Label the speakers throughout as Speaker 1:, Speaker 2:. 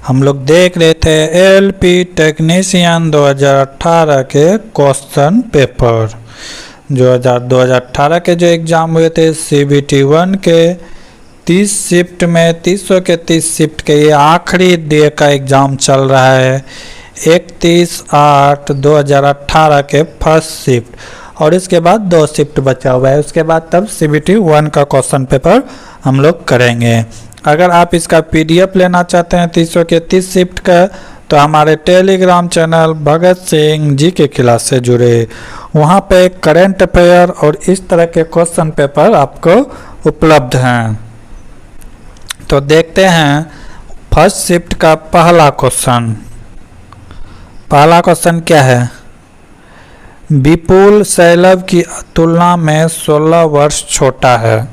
Speaker 1: हम लोग देख रहे थे एलपी टेक्नीशियन 2018 के क्वेश्चन पेपर। जो 2018 के जो एग्ज़ाम हुए थे CBT 1 के 30 शिफ्ट में 300 के 30 शिफ्ट के ये आखिरी डे का एग्ज़ाम चल रहा है 31/8/2018 के फर्स्ट शिफ्ट, और इसके बाद 2 शिफ्ट बचा हुआ है। उसके बाद तब CBT 1 का क्वेश्चन पेपर हम लोग करेंगे। अगर आप इसका PDF लेना चाहते हैं 300 के 30 शिफ्ट का, तो हमारे टेलीग्राम चैनल भगत सिंह जी के क्लास से जुड़े। वहाँ पे करंट अफेयर और इस तरह के क्वेश्चन पेपर आपको उपलब्ध हैं। तो देखते हैं फर्स्ट शिफ्ट का पहला क्वेश्चन। पहला क्वेश्चन क्या है? विपुल सैलभ की तुलना में 16 वर्ष छोटा है।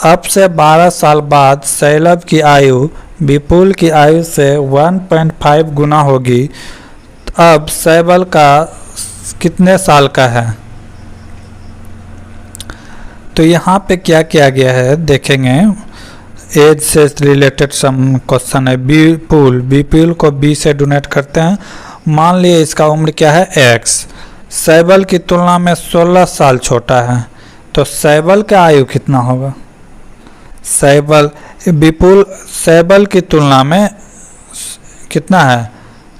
Speaker 1: अब से 12 साल बाद सैलभ की आयु विपुल की आयु से 1.5 गुना होगी। अब सैलभ का कितने साल का है? तो यहाँ पे क्या किया गया है देखेंगे। एज से रिलेटेड सम क्वेश्चन है। विपुल को B से डोनेट करते हैं। मान लिए इसका उम्र क्या है X, सैलभ की तुलना में 16 साल छोटा है, तो सैलभ का आयु कितना होगा? विपुल सैलभ की तुलना में कितना है?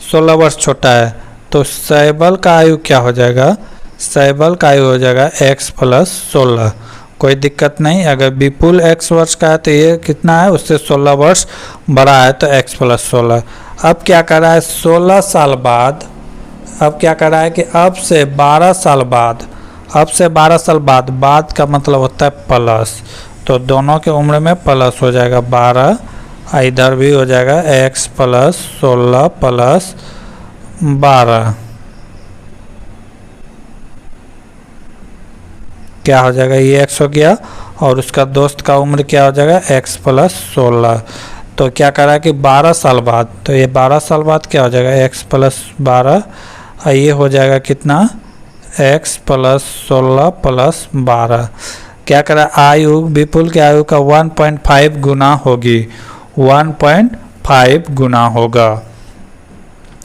Speaker 1: 16 वर्ष छोटा है, तो सैलभ का आयु क्या हो जाएगा? सैलभ का आयु हो जाएगा X + 16। कोई दिक्कत नहीं। अगर विपुल X वर्ष का है तो ये कितना है? उससे 16 वर्ष बड़ा है, तो X + 16। अब क्या कर रहा है? 16 साल बाद अब क्या कर रहा है कि अब से 12 साल बाद, अब से 12 साल बाद का मतलब होता है प्लस, तो दोनों के उम्र में प्लस हो जाएगा 12। इधर भी हो जाएगा X + 16 + 12। क्या हो जाएगा? ये X हो गया, और उसका दोस्त का उम्र क्या हो जाएगा? X + 16। तो क्या कर रहा है कि 12 साल बाद, तो ये 12 साल बाद क्या हो जाएगा? X + 12। ये हो जाएगा कितना? X + 16 + 12। क्या करा? आयु विपुल की आयु का 1.5 गुना होगी। 1.5 गुना होगा।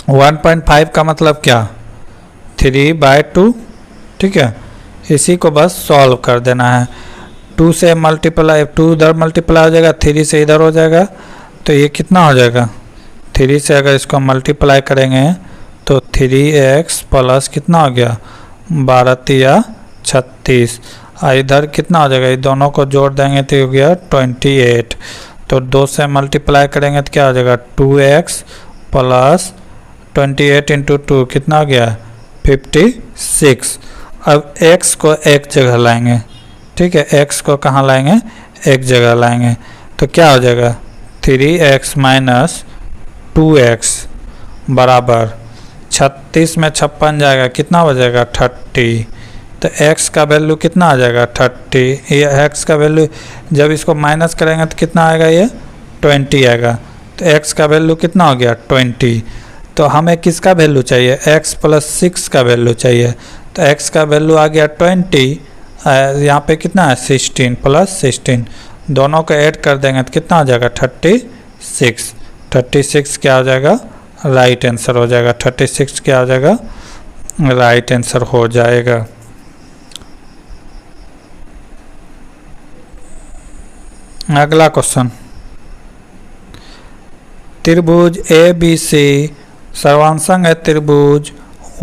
Speaker 1: 1.5 का मतलब क्या? 3/2। ठीक है, इसी को बस सॉल्व कर देना है। 2 से मल्टीप्लाई, 2 इधर मल्टीप्लाई हो जाएगा, 3 से इधर हो जाएगा, तो ये कितना हो जाएगा? 3 से अगर इसको मल्टीप्लाई करेंगे तो 3x प्लस कितना हो गया? 12 × 36। इधर कितना हो जाएगा? ये दोनों को जोड़ देंगे तो हो गया 28। तो 2 से मल्टीप्लाई करेंगे तो क्या हो जाएगा? 2x + 28 × 2 कितना हो गया? 56। अब x को एक जगह लाएंगे। ठीक है, x को कहाँ लाएंगे? एक जगह लाएंगे, तो क्या हो जाएगा? 3x - 2x बराबर 36 में 56 जाएगा, कितना हो जाएगा? 30। तो x का वैल्यू कितना आ जाएगा? 30। ये x का वैल्यू जब इसको माइनस करेंगे तो कितना आएगा? ये 20 आएगा। तो x का वैल्यू कितना हो गया? 20। तो हमें किसका वैल्यू चाहिए? x + 6 का वैल्यू चाहिए। तो x का वैल्यू आ गया 20। यहाँ पे कितना है? 16 + 16। दोनों को ऐड कर देंगे तो कितना हो जाएगा? 36। 36 क्या हो जाएगा? राइट आंसर हो जाएगा। 36 क्या हो जाएगा? राइट आंसर हो जाएगा। अगला क्वेश्चन। त्रिभुज ABC सर्वांशंग है त्रिभुज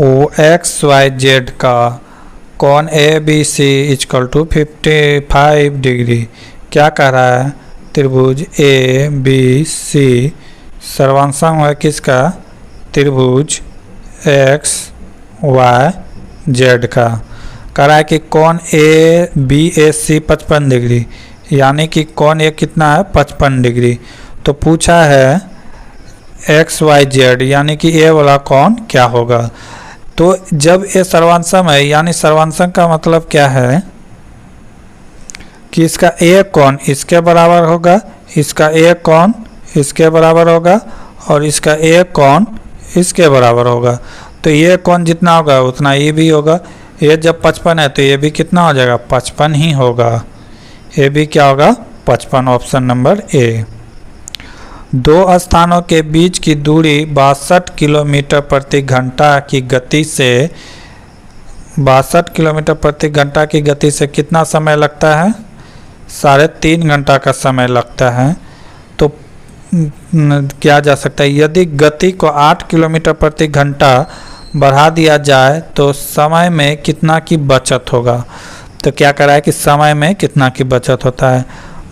Speaker 1: OXYZ का। कोण ABC = 55 डिग्री। क्या कह रहा है? त्रिभुज ABC सर्वांशंग है किसका? त्रिभुज XYZ का। कह रहा है कि कोण ABAC 55 डिग्री, यानी कि कोण ये कितना है? 55 डिग्री। तो पूछा है XYZ यानी कि ये वाला कोण क्या होगा? तो जब ये सर्वांशम है, यानी सर्वांशम का मतलब क्या है कि इसका एक कोण इसके बराबर होगा, इसका एक कोण इसके बराबर होगा, और इसका एक कोण इसके बराबर होगा। तो ये कोण जितना होगा उतना ये भी होगा। ये जब 55 है तो ये भी कितना हो जाएगा? 55 ही होगा। ये भी क्या होगा? 55। Option number A। दो स्थानों के बीच की दूरी 62 किलोमीटर प्रति घंटा की गति से 62 किलोमीटर प्रति घंटा की गति से कितना समय लगता है? 3.5 घंटा का समय लगता है। तो किया जा सकता है, यदि गति को 8 किलोमीटर प्रति घंटा बढ़ा दिया जाए तो समय में कितना की बचत होगा? तो क्या करा है कि समय में कितना की बचत होता है?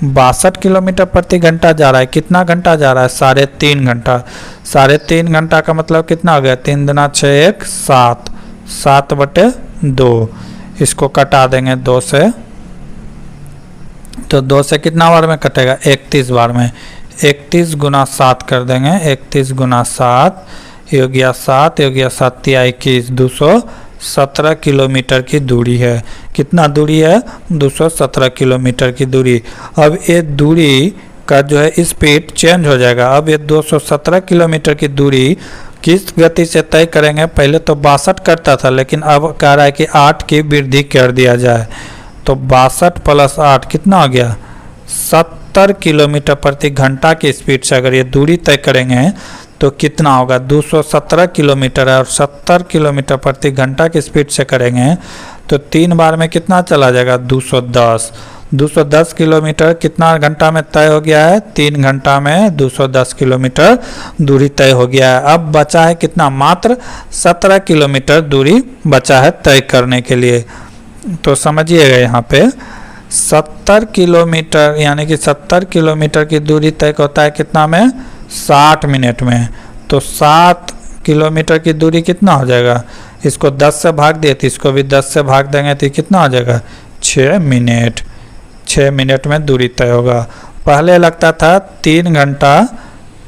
Speaker 1: 62 किलोमीटर प्रति घंटा जा रहा है, कितना घंटा जा रहा है? 3.5 घंटा। 3.5 घंटा का मतलब कितना हो गया? 3 दूना 6 1 7, 7/2। इसको कटा देंगे 2 से, तो 2 से कितना बार में कटेगा? 31 बार में। 31 गुना 7 कर देंगे, 31 गुना 7 हो गया 7, हो गया 7 या 21, 217 किलोमीटर की दूरी है। कितना दूरी है? 217 किलोमीटर की दूरी। अब ये दूरी का जो है स्पीड चेंज हो जाएगा। अब ये 217 किलोमीटर की दूरी किस गति से तय करेंगे? पहले तो 62 करता था, लेकिन अब कह रहा है कि 8 की वृद्धि कर दिया जाए। तो 62 + 8 कितना हो गया? 70 किलोमीटर प्रति घंटा की स्पीड से अगर ये दूरी तय करेंगे तो कितना होगा? 217 किलोमीटर है और 70 किलोमीटर प्रति घंटा की स्पीड से करेंगे तो 3 बार में कितना चला जाएगा? 210। 210 किलोमीटर कितना घंटा में तय हो गया है? 3 घंटा में 210 किलोमीटर दूरी तय हो गया है। अब बचा है कितना? मात्र 17 किलोमीटर दूरी बचा है तय करने के लिए। तो समझिएगा यहाँ पे 70 किलोमीटर यानी कि 70 किलोमीटर की दूरी तय होता है कितना में? 60 मिनट में। तो 7 किलोमीटर की दूरी कितना हो जाएगा? इसको 10 से भाग दिए तो इसको भी 10 से भाग देंगे तो कितना हो जाएगा? 6 मिनट। 6 मिनट में दूरी तय होगा। पहले लगता था 3 घंटा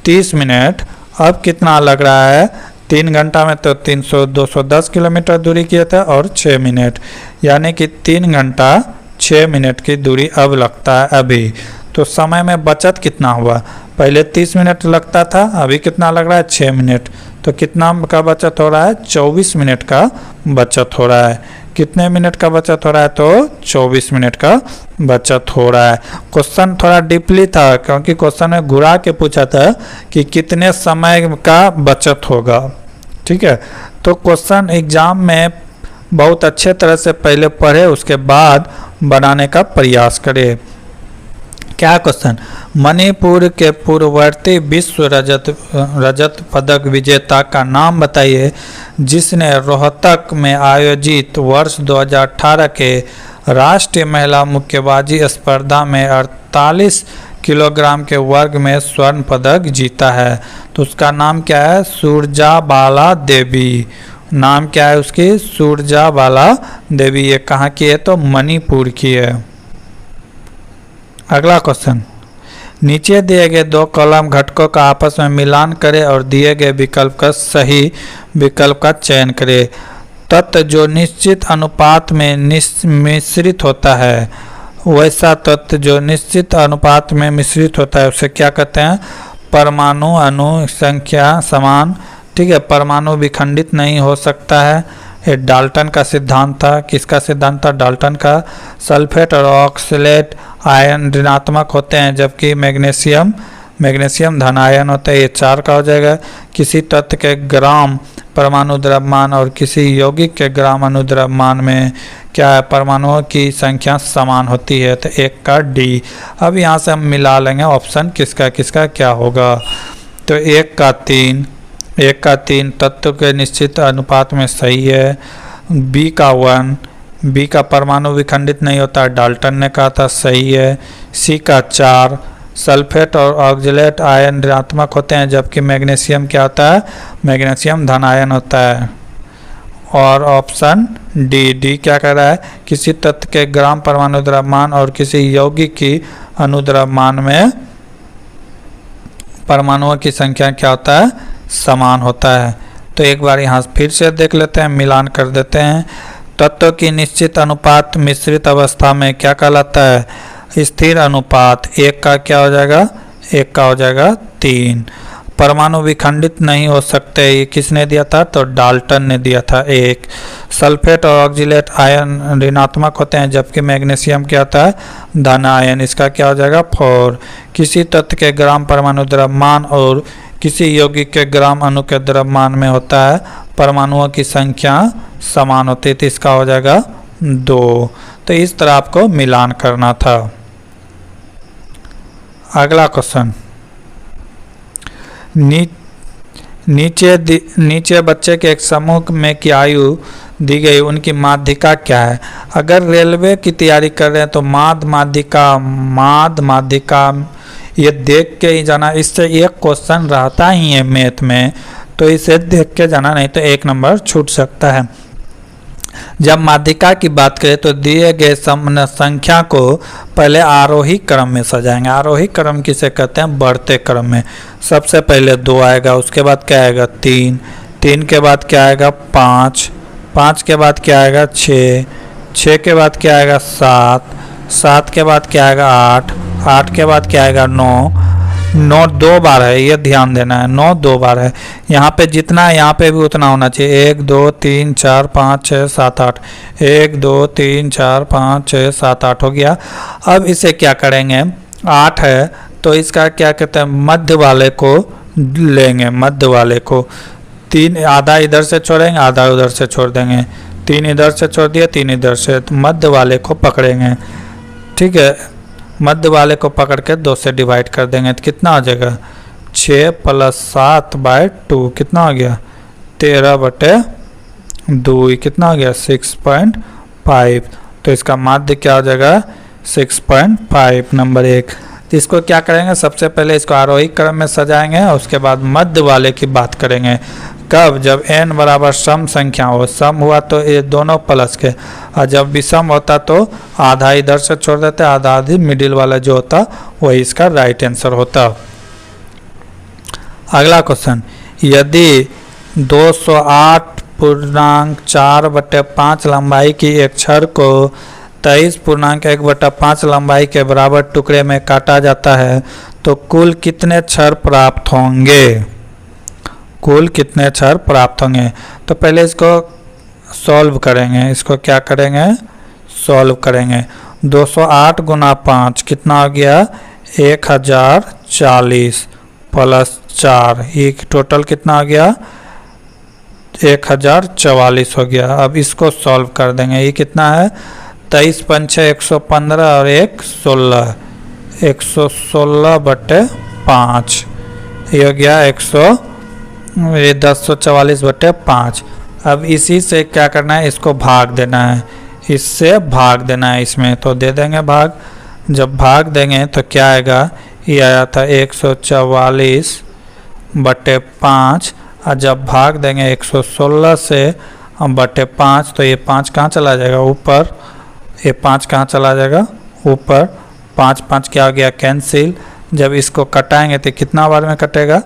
Speaker 1: 30 मिनट, अब कितना लग रहा है? 3 घंटा में तो 210 किलोमीटर दूरी किए थे और 6 मिनट, यानी कि 3 घंटा 6 मिनट की दूरी अब लगता है अभी। तो समय में बचत कितना हुआ? पहले 30 मिनट लगता था, अभी कितना लग रहा है? 6 मिनट। तो कितना का बचत हो रहा है? 24 मिनट का बचत हो रहा है। कितने मिनट का बचत हो रहा है? तो 24 मिनट का बचत हो रहा है। क्वेश्चन थोड़ा डीपली था क्योंकि क्वेश्चन में घुरा के पूछा था कि कितने समय का बचत होगा। ठीक है, तो क्वेश्चन एग्जाम में बहुत अच्छे तरह से पहले पढ़े, उसके बाद बनाने का प्रयास करें। क्या क्वेश्चन? मणिपुर के पूर्ववर्ती विश्व रजत पदक विजेता का नाम बताइए जिसने रोहतक में आयोजित वर्ष 2018 के राष्ट्रीय महिला मुक्केबाजी स्पर्धा में 48 किलोग्राम के वर्ग में स्वर्ण पदक जीता है। तो उसका नाम क्या है? सुरजाबाला देवी। नाम क्या है उसकी? सुरजाबाला देवी। ये कहाँ की है? तो मणिपुर की है। अगला क्वेश्चन, नीचे दिए गए 2 कॉलम घटकों का आपस में मिलान करें और दिए गए विकल्प का सही विकल्प का चयन करें। तत्व जो निश्चित अनुपात में मिश्रित होता है, वैसा तत्व जो निश्चित अनुपात में मिश्रित होता है उसे क्या कहते हैं? परमाणु अणु संख्या समान। ठीक है, परमाणु विखंडित नहीं हो सकता है। ये डाल्टन का सिद्धांत था। किसका सिद्धांत था? डाल्टन का। सल्फेट और ऑक्सलेट आयन ऋणात्मक होते हैं जबकि मैग्नीशियम धन आयन होता है। ये 4 का हो जाएगा। किसी तत्व के ग्राम परमाणु द्रव्यमान और किसी यौगिक के ग्राम अणु द्रव्यमान में क्या है? परमाणुओं की संख्या समान होती है। तो 1 का डी। अब यहाँ से हम मिला लेंगे ऑप्शन किसका किसका क्या होगा। तो 1 का 3 तत्व के निश्चित अनुपात में सही है। बी का 1, बी का परमाणु विखंडित नहीं होता, डाल्टन ने कहा था, सही है। सी का 4 सल्फेट और ऑक्सलेट आयन ऋणात्मक होते हैं जबकि मैग्नीशियम क्या होता है? मैग्नीशियम धन आयन होता है। और ऑप्शन डी क्या कह रहा है? किसी तत्व के ग्राम परमाणु द्रव्यमान और किसी यौगिक की अनुद्रव्यमान में परमाणुओं की संख्या क्या होता है? समान होता है। तो एक बार यहाँ फिर से देख लेते हैं, मिलान कर देते हैं। तत्व की निश्चित अनुपात मिश्रित अवस्था में क्या कहलाता है? स्थिर अनुपात। 1 का क्या हो जाएगा? 1 का हो जाएगा 3। परमाणु विखंडित नहीं हो सकते, ये किसने दिया था? तो डाल्टन ने दिया था। एक सल्फेट और ऑक्जिलेट आयन ऋणात्मक होते हैं, जबकि मैग्नीशियम क्या होता है? धन आयन। इसका क्या हो जाएगा? 4। किसी तत्व के ग्राम परमाणु द्रव्यमान और किसी यौगिक के ग्राम अणु के द्रव्यमान में होता है परमाणुओं की संख्या समान होती है, तो इसका हो जाएगा 2। तो इस तरह आपको मिलान करना था। अगला क्वेश्चन, नीचे बच्चे के एक समूह में की आयु दी गई, उनकी माध्यिका क्या है? अगर रेलवे की तैयारी कर रहे हैं तो माध्यिका ये देख के ही जाना, इससे एक क्वेश्चन रहता ही है मैथ में, तो इसे देख के जाना, नहीं तो 1 नंबर छूट सकता है। जब माध्यिका की बात करें तो दिए गए संख्या को पहले आरोही क्रम में सजाएंगे। आरोही क्रम किसे कहते हैं? बढ़ते क्रम में। सबसे पहले 2 आएगा, उसके बाद क्या आएगा? 3, 3 के बाद क्या आएगा? 5, 5 के बाद क्या आएगा? 6, 6 के बाद क्या आएगा? 7, 7 के बाद क्या आएगा? 8, 8 के बाद क्या आएगा? 9, 9 2 बार है, ये ध्यान देना है, 9 2 बार है। यहाँ पे जितना है यहाँ पे भी उतना होना चाहिए। 1 2 3 4 5 6 7 8, 1 2 3 4 5 6 7 8 हो गया। अब इसे क्या करेंगे? 8 है तो इसका क्या कहते हैं? मध्य वाले को लेंगे, मध्य वाले को 3 आधा इधर से छोड़ेंगे, आधा उधर से छोड़ देंगे। 3 इधर से छोड़ दिया, 3 इधर से, तो मध्य वाले को पकड़ेंगे। ठीक है, मध्य वाले को पकड़ के 2 से डिवाइड कर देंगे तो कितना हो जाएगा? 6 + 7/2 कितना हो गया? 13/2 कितना हो गया? 6.5। तो इसका माध्य क्या हो जाएगा? 6.5 नंबर 1। तो इसको क्या करेंगे? सबसे पहले इसको आरोही क्रम में सजाएंगे और उसके बाद मध्य वाले की बात करेंगे। कब? जब n बराबर सम संख्या हो। सम हुआ तो ये दोनों प्लस के, और जब विषम होता तो आधा इधर से छोड़ देते, आधा आधी मिडिल वाला जो होता वही इसका राइट आंसर होता। अगला क्वेश्चन, यदि 208.4/5 लंबाई की एक छड़ को 23.1/5 लंबाई के बराबर टुकड़े में काटा जाता है तो कुल कितने छड़ प्राप्त होंगे? कुल कितने छड़ प्राप्त होंगे? तो पहले इसको सॉल्व करेंगे। इसको क्या करेंगे? सॉल्व करेंगे। 208 × 5 कितना हो गया? 1040 + 4, ये टोटल कितना हो गया? 1044 हो गया। अब इसको सॉल्व कर देंगे। ये कितना है? 23 × 5 = 115 और 1 16, 116/5 ये हो गया 1044/5। अब इसी से क्या करना है? इसको भाग देना है, इससे भाग देना है इसमें, तो दे देंगे भाग। जब भाग देंगे तो क्या आएगा? ये आया था 144/5, और जब भाग देंगे 116 से 5 तो ये 5 कहाँ चला जाएगा? ऊपर। ये 5 कहाँ चला जाएगा? ऊपर। 5 5 क्या हो गया? कैंसिल। जब इसको कटाएंगे तो कितना बार में कटेगा?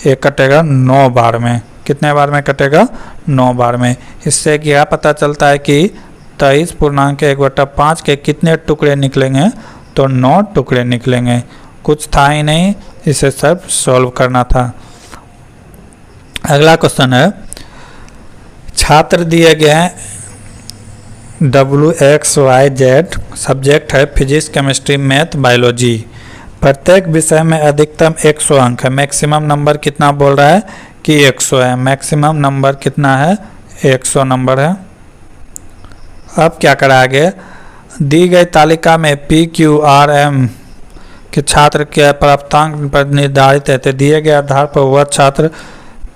Speaker 1: ये कटेगा 9 बार में। कितने बार में कटेगा? 9 बार में। इससे क्या पता चलता है कि 23.1/5 के कितने टुकड़े निकलेंगे? तो 9 टुकड़े निकलेंगे। कुछ था ही नहीं, इसे सब सॉल्व करना था। अगला क्वेश्चन है, छात्र दिए गए हैं WXYZ, सब्जेक्ट है फिजिक्स, केमिस्ट्री, मैथ, बायोलॉजी। प्रत्येक विषय में अधिकतम 100 अंक है। मैक्सिमम नंबर कितना बोल रहा है? कि 100 है। मैक्सिमम नंबर कितना है? 100 नंबर है। अब क्या करा आगे? दी गई तालिका में PQRM के छात्र के प्राप्तांक पर निर्धारित है, तो दिए गए आधार पर वह छात्र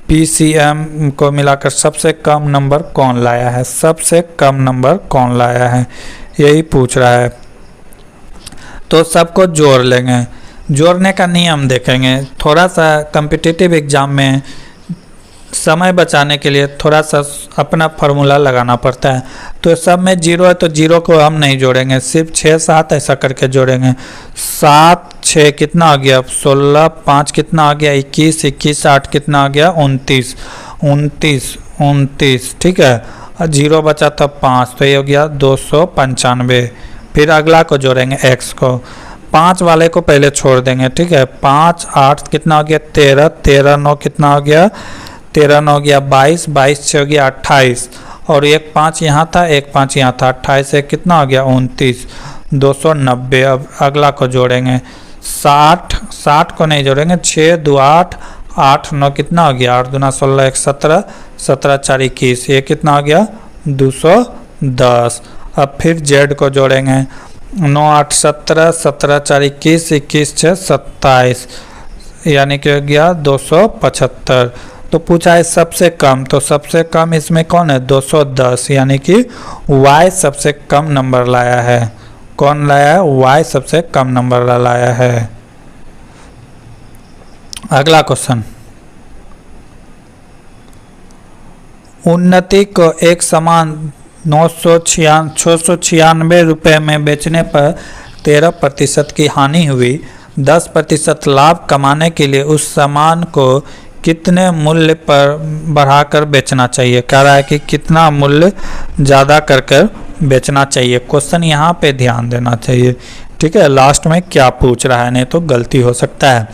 Speaker 1: PCM को मिलाकर सबसे कम नंबर कौन लाया है? सबसे कम नंबर कौन लाया है, यही पूछ रहा है। तो सबको जोड़ लेंगे। जोड़ने का नियम देखेंगे। थोड़ा सा कॉम्पिटिटिव एग्जाम में समय बचाने के लिए थोड़ा सा अपना फार्मूला लगाना पड़ता है। तो सब में 0 है तो 0 को हम नहीं जोड़ेंगे, सिर्फ 6 7 ऐसा करके जोड़ेंगे। 7 6 कितना आ गया? 16, 5 कितना आ गया? 21, 21 8 कितना आ गया? 29, 29 29, ठीक है। और 0 बचा था 5, तो ये हो गया 295। फिर अगला को जोड़ेंगे x को। 5 वाले को पहले छोड़ देंगे, ठीक है। 5 8 कितना हो गया 13, 13 9 कितना हो गया 13 9 गया 22, 22 6 हो गया 28, और एक 5 यहाँ था, एक 5 यहाँ था, 28 से कितना हो गया 29, 290। अब अगला को जोड़ेंगे 60, 60 को नहीं जोड़ेंगे, 6 2 8, 8 9 कितना हो गया 8 दूना 16 1 17, 17 4 21, ये कितना हो गया 210। अब फिर जेड को जोड़ेंगे 9 8 17, 17 4 21, 21 6 27, यानी कि हो गया 275। तो पूछा है सबसे कम, तो सबसे कम इसमें कौन है 210, यानी कि y सबसे कम नंबर लाया है। कौन लाया है y सबसे कम नंबर लाया है। अगला क्वेश्चन, उन्नति को एक समान 696 रुपये में बेचने पर 13% की हानि हुई। 10% लाभ कमाने के लिए उस सामान को कितने मूल्य पर बढ़ाकर बेचना चाहिए। कह रहा है कि कितना मूल्य ज़्यादा कर कर बेचना चाहिए। क्वेश्चन यहाँ पे ध्यान देना चाहिए, ठीक है। लास्ट में क्या पूछ रहा है, नहीं तो गलती हो सकता है।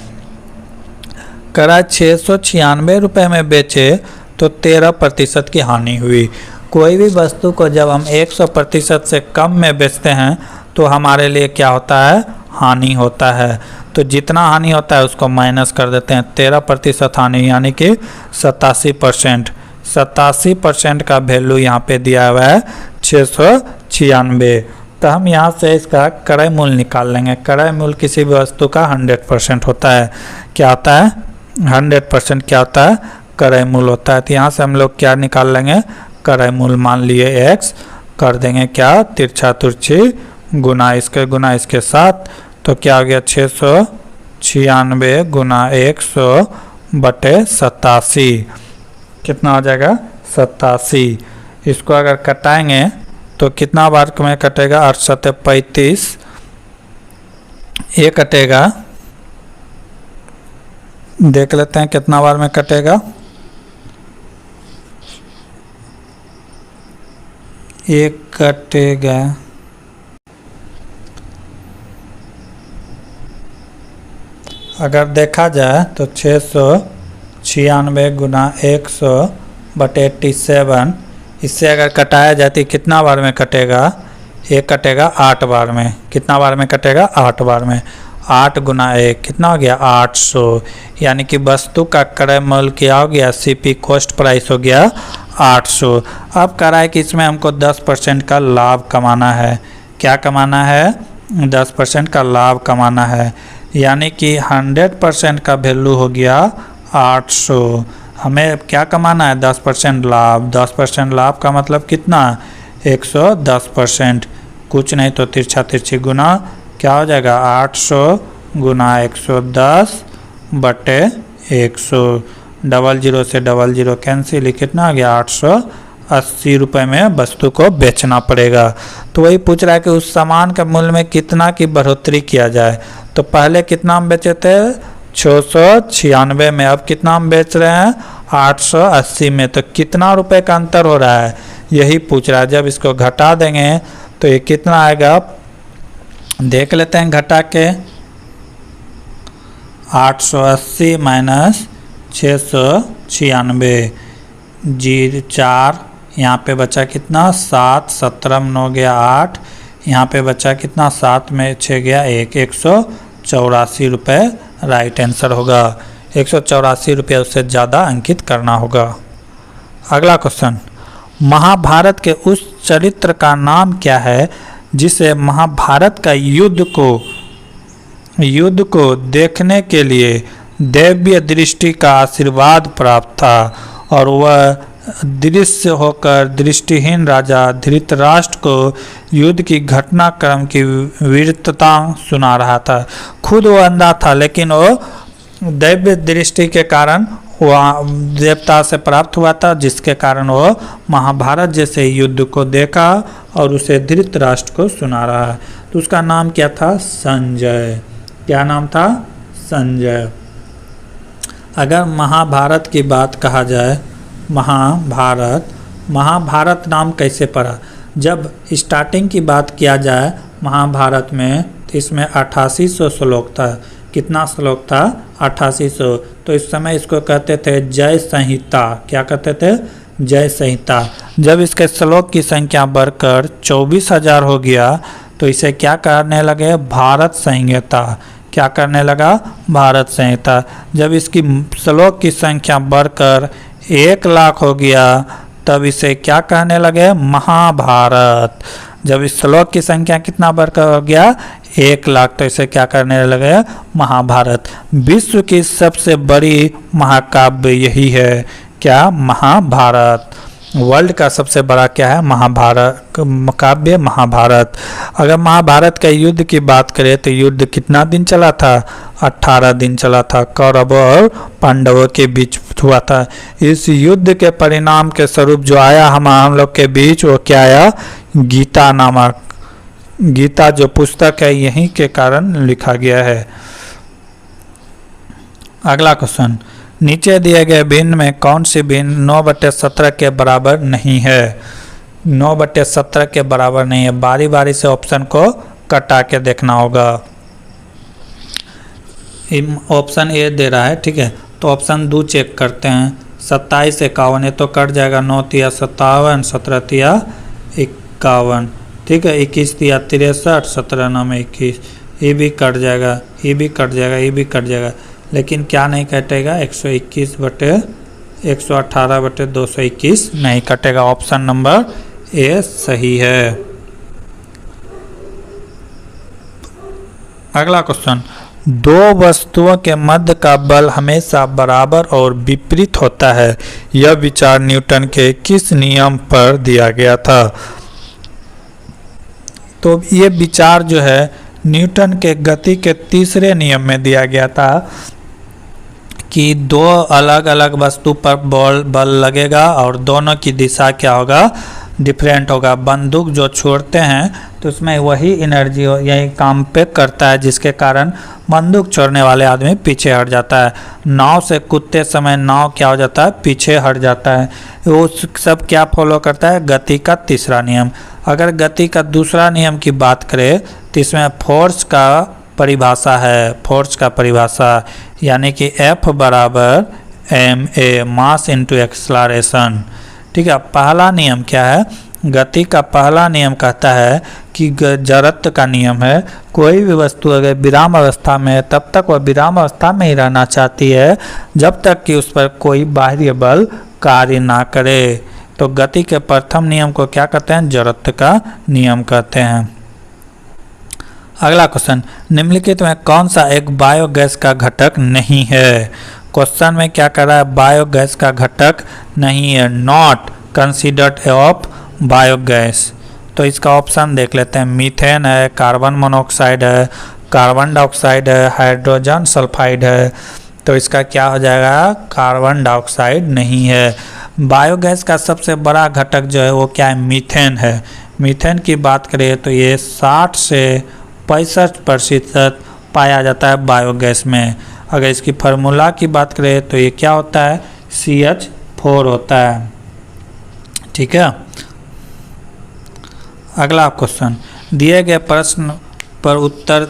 Speaker 1: कह रहा है 696 रुपये में बेचे तो 13% की हानि हुई। कोई भी वस्तु को जब हम 100% से कम में बेचते हैं तो हमारे लिए क्या होता है हानि होता है। तो जितना हानि होता है उसको माइनस कर देते हैं। 13% हानि यानी कि 87%। 87% का वैल्यू यहाँ पे दिया हुआ है 696। तो हम यहाँ से इसका क्रय मूल्य निकाल लेंगे। क्रय मूल्य किसी भी वस्तु का 100% होता है। क्या होता है 100% क्या होता है क्रय मूल्य होता है। तो यहाँ से हम लोग क्या निकाल लेंगे क्रय मूल्य, मान लिए x, कर देंगे क्या तिरछा तुरछी गुना इसके साथ। तो क्या हो गया 696 गुना 100 बटे 87, कितना हो जाएगा 87। इसको अगर कटाएंगे तो कितना बार में कटेगा 8 7 35, ये कटेगा, देख लेते हैं कितना बार में कटेगा। एक कटेगा, अगर देखा जाए तो 696 गुना 100 बटे 87, इससे अगर कटाया जाती कितना बार में कटेगा, एक कटेगा 8 बार में। कितना बार में कटेगा 8 बार में। 8 गुना 1 कितना हो गया 800, यानी कि वस्तु का क्रय मूल्य क्या हो गया सीपी कॉस्ट प्राइस हो गया 800। अब कह रहा है कि इसमें हमको 10% का लाभ कमाना है। क्या कमाना है 10% का लाभ कमाना है, यानी कि 100% का वैल्यू हो गया 800। हमें क्या कमाना है 10% लाभ। 10% लाभ का मतलब कितना 110%, कुछ नहीं तो तिरछा तिरछी गुना क्या हो जाएगा 800 गुना 110 बटे 100, 00 से 00 कैंसिल, कितना आ गया 880 रुपये में वस्तु को बेचना पड़ेगा। तो वही पूछ रहा है कि उस सामान के मूल्य में कितना की बढ़ोतरी किया जाए। तो पहले कितना हम बेचे थे 696 में, अब कितना हम बेच रहे हैं 880 में। तो कितना रुपए का अंतर हो रहा है यही पूछ रहा है। जब इसको घटा देंगे तो ये कितना आएगा, देख लेते हैं घटा के। 880 माइनस 696, 4 यहाँ पे बचा कितना 7, 17 में 9 गया 8, यहाँ पे बचा कितना 7 में 6 गया 1, 184 रुपये राइट आंसर होगा। 184 रुपये उससे ज़्यादा अंकित करना होगा। अगला क्वेश्चन, महाभारत के उस चरित्र का नाम क्या है जिसे महाभारत का युद्ध को देखने के लिए दैवीय दृष्टि का आशीर्वाद प्राप्त था और वह दृश्य होकर दृष्टिहीन राजा धृतराष्ट्र को युद्ध की घटनाक्रम की वीरता सुना रहा था। खुद वो अंधा था लेकिन वो दैवीय दृष्टि के कारण वह देवता से प्राप्त हुआ था, जिसके कारण वो महाभारत जैसे युद्ध को देखा और उसे धृतराष्ट्र को सुना रहा है। तो उसका नाम क्या था संजय। क्या नाम था संजय। अगर महाभारत की बात कहा जाए, महाभारत नाम कैसे पड़ा। जब स्टार्टिंग की बात किया जाए महाभारत में तो इसमें 8800 श्लोक था। कितना श्लोक था? 8800। तो इस समय इसको कहते थे जय संहिता। क्या कहते थे? जय संहिता। जब इसके श्लोक की संख्या बढ़कर 24,000 हो गया तो इसे क्या करने लगे? भारत संहिता। क्या करने लगा? भारत संहिता। जब इसकी श्लोक की संख्या बढ़कर 1 लाख हो गया तब इसे क्या कहने लगे? महाभारत। जब इस श्लोक की संख्या कितना बढ़कर हो गया? 1 लाख, तो इसे क्या करने लगे? महाभारत। विश्व की सबसे बड़ी महाकाव्य यही है। क्या? महाभारत। वर्ल्ड का सबसे बड़ा क्या है? महाभारत, काव्य महाभारत। अगर महाभारत के युद्ध की बात करें तो युद्ध कितना दिन चला था? 18 दिन चला था। कौरवों और पांडवों के बीच हुआ था। इस युद्ध के परिणाम के स्वरूप जो आया हम लोग के बीच, वो क्या आया? गीता नामक। गीता जो पुस्तक है यहीं के कारण लिखा गया है। अगला क्वेश्चन, नीचे दिए गए भिन्न में कौन सी भिन्न 9/17 के बराबर नहीं है? 9/17 के बराबर नहीं है। बारी बारी से ऑप्शन को कटा के देखना होगा। ऑप्शन ए दे रहा है, ठीक है, तो ऑप्शन 2 चेक करते हैं। 27 51, ये तो कट जाएगा। 9 तिया 57, 17 तिया 51, ठीक है। 21 तिया 63, 17 9 में 21, ये भी कट जाएगा, ये भी कट जाएगा, ये भी कट जाएगा। लेकिन क्या नहीं कटेगा? 118/221 नहीं कटेगा। ऑप्शन नंबर ए सही है। अगला क्वेश्चन, दो वस्तुओं के मध्य का बल हमेशा बराबर और विपरीत होता है। यह विचार न्यूटन के किस नियम पर दिया गया था? तो ये विचार जो है न्यूटन के गति के तीसरे नियम में दिया गया था कि दो अलग अलग वस्तु पर बल लगेगा और दोनों की दिशा क्या होगा? डिफरेंट होगा। बंदूक जो छोड़ते हैं तो उसमें वही एनर्जी यही काम पे करता है, जिसके कारण बंदूक छोड़ने वाले आदमी पीछे हट जाता है। नाव से कूदते समय नाव क्या हो जाता है? पीछे हट जाता है। वो सब क्या फॉलो करता है? गति का तीसरा नियम। अगर गति का दूसरा नियम की बात करें तो इसमें फोर्स का परिभाषा है। फोर्स का परिभाषा यानी कि F बराबर ma, मास इंटू एक्सलरेशन, ठीक है। पहला नियम क्या है? गति का पहला नियम कहता है कि जड़त्व का नियम है। कोई भी वस्तु अगर विराम अवस्था में है तब तक वह विराम अवस्था में ही रहना चाहती है जब तक कि उस पर कोई बाह्य बल कार्य ना करे। तो गति के प्रथम नियम को क्या कहते हैं? जड़त्व का नियम कहते हैं। अगला क्वेश्चन, निम्नलिखित में कौन सा एक बायोगैस का घटक नहीं है? क्वेश्चन में क्या कर रहा है? बायोगैस का घटक नहीं है। Not considered of biogas. तो इसका ऑप्शन देख लेते हैं। मीथेन है, कार्बन मोनोऑक्साइड है, कार्बन डाइऑक्साइड है, हाइड्रोजन सल्फाइड है। तो इसका क्या हो जाएगा? कार्बन डाइऑक्साइड नहीं है। बायोगैस का सबसे बड़ा घटक जो है वो क्या है? मीथेन है। मीथेन की बात करें तो ये 60 से 65% पाया जाता है बायोगैस में। अगर इसकी फार्मूला की बात करें तो ये क्या होता है? CH4 होता है, ठीक है। अगला क्वेश्चन, दिए गए प्रश्न पर उत्तर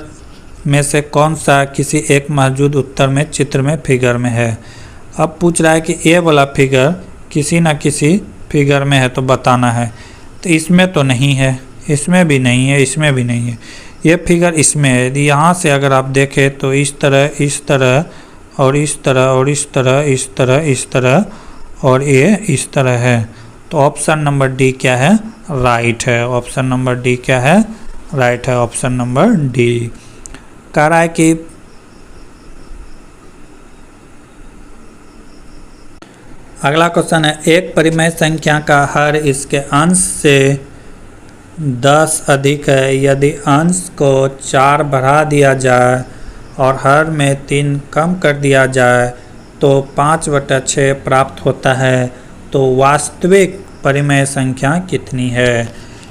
Speaker 1: में से कौन सा किसी एक मौजूद उत्तर में चित्र में फिगर में है? अब पूछ रहा है कि ए वाला फिगर किसी न किसी फिगर में है तो बताना है। तो इसमें तो नहीं है, इसमें भी नहीं है, इसमें भी नहीं है। ये फिगर इसमें है। यहाँ से अगर आप देखें तो इस तरह, इस तरह और इस तरह और इस तरह, इस तरह, इस तरह और ये इस तरह है। तो ऑप्शन नंबर डी क्या है? राइट है। ऑप्शन नंबर डी क्या है? राइट है। ऑप्शन नंबर डी कह रहा है कि अगला क्वेश्चन है, एक परिमेय संख्या का हर इसके अंश से 10 अधिक है। यदि अंश को 4 बढ़ा दिया जाए और हर में 3 कम कर दिया जाए तो 5/6 प्राप्त होता है। तो वास्तविक परिमेय संख्या कितनी है?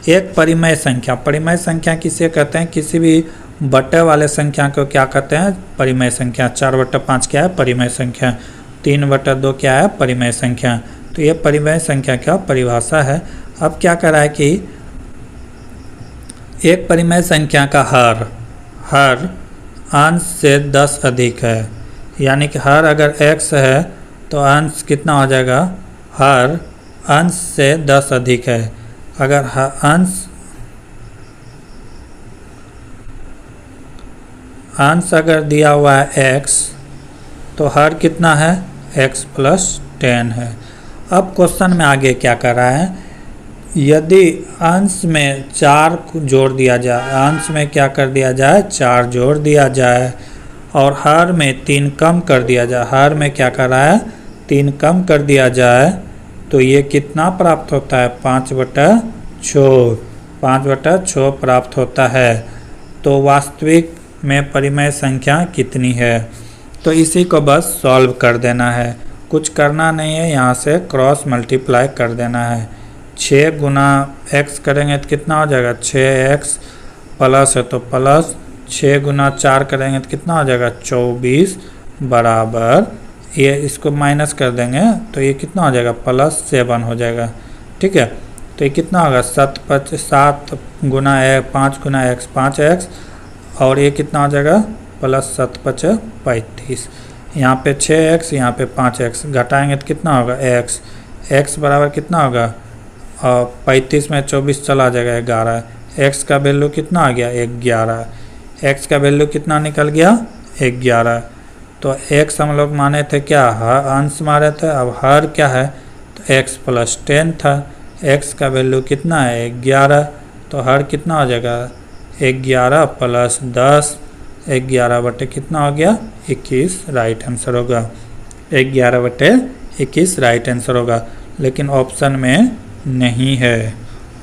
Speaker 1: एक परिमेय संख्या किसे कहते हैं? किसी भी बटे वाले संख्या को क्या कहते हैं? परिमेय संख्या। 4/5 क्या है? परिमेय संख्या। 3/2 क्या है? परिमेय संख्या। तो ये परिमेय संख्या का परिभाषा है। अब क्या कर रहा है कि एक परिमेय संख्या का हर अंश से 10 अधिक है, यानी कि हर अगर x है तो अंश कितना हो जाएगा, हर अंश से 10 अधिक है। अगर अंश अगर दिया हुआ है x तो हर कितना है, x प्लस 10 है। अब क्वेश्चन में आगे क्या कर रहा है, यदि अंश में 4 जोड़ दिया जाए, अंश में क्या कर दिया जाए, 4 जोड़ दिया जाए और हर में 3 कम कर दिया जाए, हर में क्या कर रहा है, 3 कम कर दिया जाए, तो ये कितना प्राप्त होता है, 5/6, 5/6 प्राप्त होता है। तो वास्तविक में परिमेय संख्या कितनी है, तो इसी को बस सॉल्व कर देना है, कुछ करना नहीं है, यहाँ से क्रॉस मल्टीप्लाई कर देना है। 6 गुना x करेंगे तो कितना हो जाएगा, 6x प्लस है तो प्लस, 6 गुना 4 करेंगे तो कितना हो जाएगा, 24 बराबर, ये इसको माइनस कर देंगे तो ये कितना हो जाएगा, +7 हो जाएगा। ठीक है, तो ये कितना होगा, 7 गुना 5 गुना x 5x, और ये कितना हो जाएगा, +7 × 5 = 35। यहाँ पे 6x, यहाँ पे 5x, घटाएंगे तो कितना होगा, x बराबर कितना होगा, 35 में 24 चला जाएगा 11, x का वैल्यू कितना आ गया, 11, x का वैल्यू कितना निकल गया, 11। तो x हम लोग माने थे क्या, अंश माने थे, अब हर क्या है, तो x प्लस 10 था, x का वैल्यू कितना है, 11, तो हर कितना हो जाएगा, 11 प्लस 10, 11 बटे कितना हो गया, 21 राइट आंसर होगा, 11/21 राइट आंसर होगा। लेकिन ऑप्शन में नहीं है,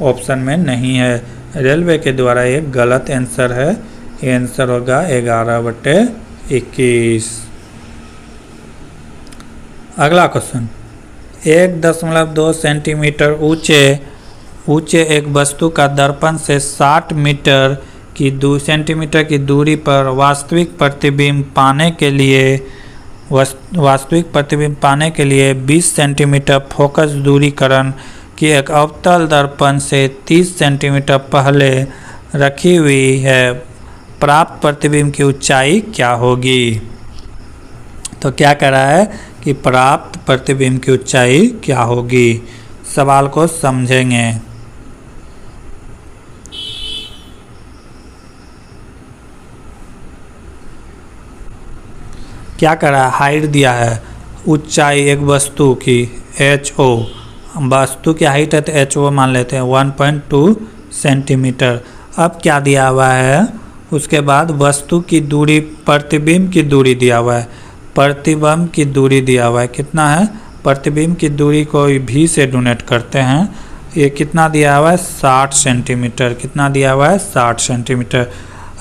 Speaker 1: ऑप्शन में नहीं है, रेलवे के द्वारा ये गलत आंसर है, ये आंसर होगा 11/21। अगला क्वेश्चन, 1.2 सेंटीमीटर ऊंचे एक वस्तु का दर्पण से 60 सेंटीमीटर की दूरी पर वास्तविक प्रतिबिंब पाने के लिए 20 सेंटीमीटर फोकस दूरीकरण की एक अवतल दर्पण से 30 सेंटीमीटर पहले रखी हुई है, प्राप्त प्रतिबिंब की ऊंचाई क्या होगी। तो क्या कह रहा है कि प्राप्त प्रतिबिंब की ऊंचाई क्या होगी, सवाल को समझेंगे। क्या कर रहा है, हाइट दिया है, ऊंचाई एक वस्तु की HO, वस्तु की हाइट है तो HO मान लेते हैं 1.2 सेंटीमीटर। अब क्या दिया हुआ है, उसके बाद वस्तु की दूरी, प्रतिबिंब की दूरी दिया हुआ है, प्रतिबिंब की दूरी दिया हुआ है, कितना है, प्रतिबिंब की दूरी को V से डोनेट करते हैं, ये कितना दिया हुआ है, 60 सेंटीमीटर, कितना दिया हुआ है, 60 सेंटीमीटर।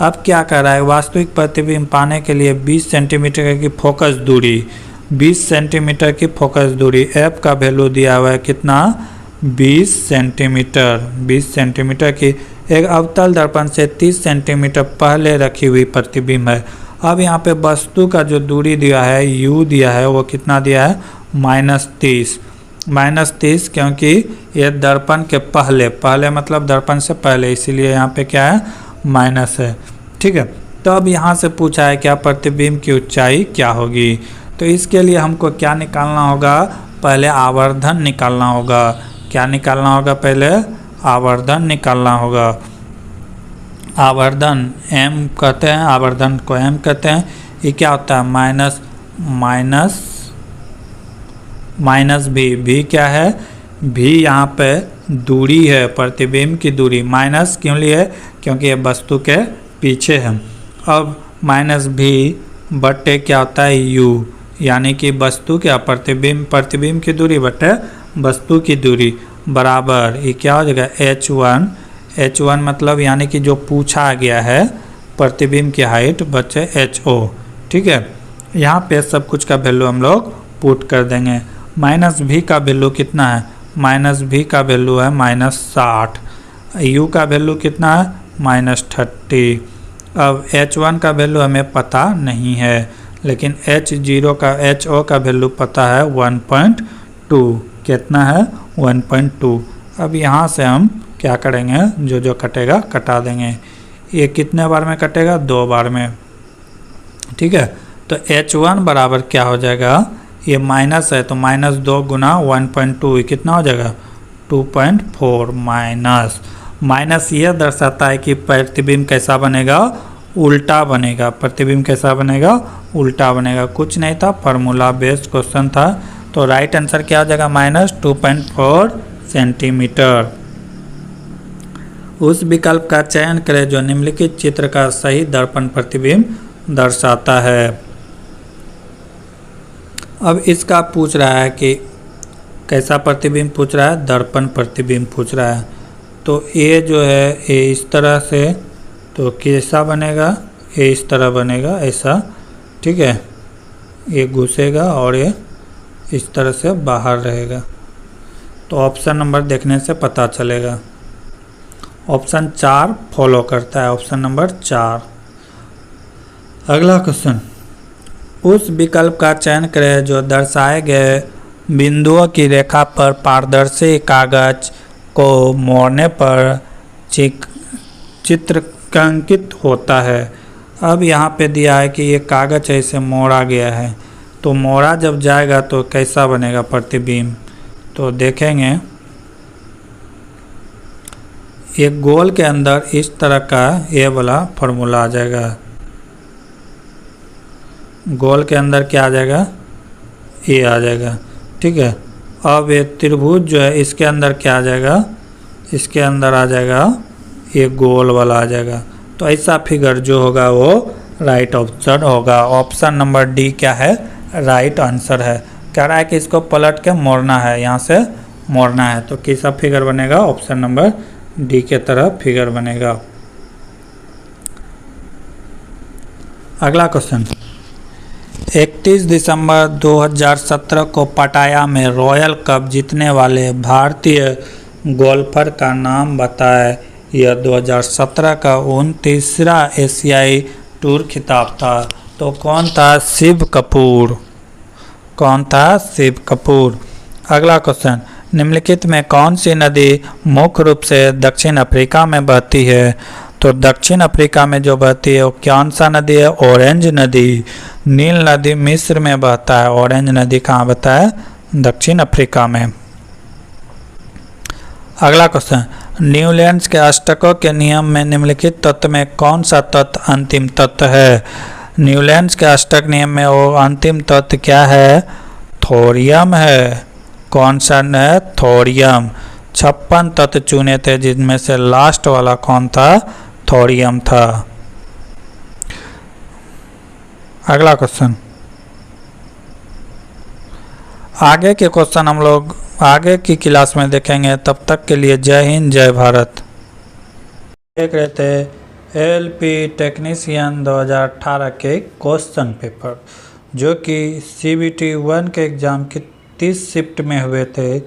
Speaker 1: अब क्या कर रहा है, वास्तविक प्रतिबिंब पाने के लिए 20 सेंटीमीटर की फोकस दूरी, 20 सेंटीमीटर की फोकस दूरी, f का वैल्यू दिया हुआ है कितना, 20 सेंटीमीटर, 20 सेंटीमीटर की एक अवतल दर्पण से 30 सेंटीमीटर पहले रखी हुई प्रतिबिंब है। अब यहाँ पे वस्तु का जो दूरी दिया है, u दिया है, वो कितना दिया है, -30, क्योंकि ये दर्पण के पहले मतलब दर्पण से पहले, इसीलिए यहाँ पे क्या है, माइनस है। ठीक है, तो अब यहाँ से पूछा है क्या प्रतिबिंब की ऊंचाई क्या होगी, तो इसके लिए हमको क्या निकालना होगा, पहले आवर्धन निकालना होगा। क्या निकालना होगा, पहले आवर्धन निकालना होगा। आवर्धन m कहते हैं, आवर्धन को m कहते हैं। ये क्या होता है, माइनस v क्या है, v यहाँ पे दूरी है, प्रतिबिंब की दूरी, माइनस क्यों लिए, क्योंकि ये वस्तु के पीछे है। अब -v बटे क्या होता है, u, यानी कि वस्तु क्या, प्रतिबिंब की दूरी बटे वस्तु की दूरी बराबर, ये क्या हो जाएगा, h1 मतलब यानी कि जो पूछा गया है प्रतिबिंब की हाइट बचे HO। ठीक है, यहाँ पे सब कुछ का वैल्यू हम लोग पुट कर देंगे। -v का वैल्यू कितना है, -v का वैल्यू है -60, u का वैल्यू कितना है, -30। अब h1 का वैल्यू हमें पता नहीं है, लेकिन HO का वैल्यू पता है 1.2, कितना है, 1.2। अब यहाँ से हम क्या करेंगे, जो कटेगा कटा देंगे। ये कितने बार में कटेगा, 2 बार में, ठीक है। तो H1 बराबर क्या हो जाएगा, ये माइनस है तो -2 गुना 1.2 कितना हो जाएगा 2.4 माइनस ये दर्शाता है कि प्रतिबिंब कैसा बनेगा, उल्टा बनेगा। प्रतिबिंब कैसा बनेगा, उल्टा बनेगा। कुछ नहीं था, फार्मूला बेस्ड क्वेश्चन था। तो राइट आंसर क्या हो जाएगा, -2.4 सेंटीमीटर। उस विकल्प का चयन करें जो निम्नलिखित चित्र का सही दर्पण प्रतिबिंब दर्शाता है। अब इसका पूछ रहा है कि कैसा प्रतिबिंब पूछ रहा है, दर्पण प्रतिबिंब पूछ रहा है। तो ये जो है ये इस तरह से, तो कैसा बनेगा, ये इस तरह बनेगा ऐसा, ठीक है। ये घुसेगा और ये इस तरह से बाहर रहेगा। तो ऑप्शन नंबर देखने से पता चलेगा। ऑप्शन 4 फॉलो करता है, ऑप्शन नंबर 4। अगला क्वेश्चन, उस विकल्प का चयन करें जो दर्शाए गए बिंदुओं की रेखा पर पारदर्शी कागज को मोड़ने पर चित्रंकित होता है। अब यहाँ पे दिया है कि ये कागज ऐसे मोड़ा गया है, तो मोड़ा जब जाएगा तो कैसा बनेगा प्रतिबिंब। तो देखेंगे एक गोल के अंदर इस तरह का ये वाला फॉर्मूला आ जाएगा। गोल के अंदर क्या आ जाएगा, ये आ जाएगा, ठीक है। अब ये त्रिभुज जो है इसके अंदर क्या आ जाएगा, इसके अंदर आ जाएगा ये गोल वाला आ जाएगा। तो ऐसा फिगर जो होगा वो राइट ऑप्शन होगा। ऑप्शन नंबर डी क्या है, राइट आंसर है। कह रहा है कि इसको पलट के मोड़ना है, यहाँ से मोड़ना है, तो कैसा फिगर बनेगा, ऑप्शन नंबर डी के तरह फिगर बनेगा। अगला क्वेश्चन, 31 दिसंबर 2017 को पटाया में रॉयल कप जीतने वाले भारतीय गोल्फर का नाम बताएं। यह 2017 का 29वां एशियाई टूर खिताब था। तो कौन था, शिव कपूर। कौन था, शिव कपूर। अगला क्वेश्चन, निम्नलिखित में कौन सी नदी मुख्य रूप से दक्षिण अफ्रीका में बहती है। तो दक्षिण अफ्रीका में जो बहती है वो कौन सा नदी है, ऑरेंज नदी। नील नदी मिस्र में बहता है, ऑरेंज नदी कहाँ बहता है, दक्षिण अफ्रीका में। अगला क्वेश्चन, न्यूलैंड्स के अष्टकों के नियम में निम्नलिखित तत्व में कौन सा तत्व अंतिम तत्व है। न्यूलैंड्स के अष्टक नियम में वो अंतिम तत्व क्या है, थोरियम है। कौन सा है, थोरियम। 56 तत्व चुने थे जिनमें से लास्ट वाला कौन था, थोरियम था। अगला क्वेश्चन, आगे के क्वेश्चन हम लोग आगे की क्लास में देखेंगे। तब तक के लिए जय हिंद, जय भारत। देख रहे थे एलपी टेक्नीशियन 2018 के क्वेश्चन पेपर, जो कि CBT 1 के एग्ज़ाम की 30 शिफ्ट में हुए थे।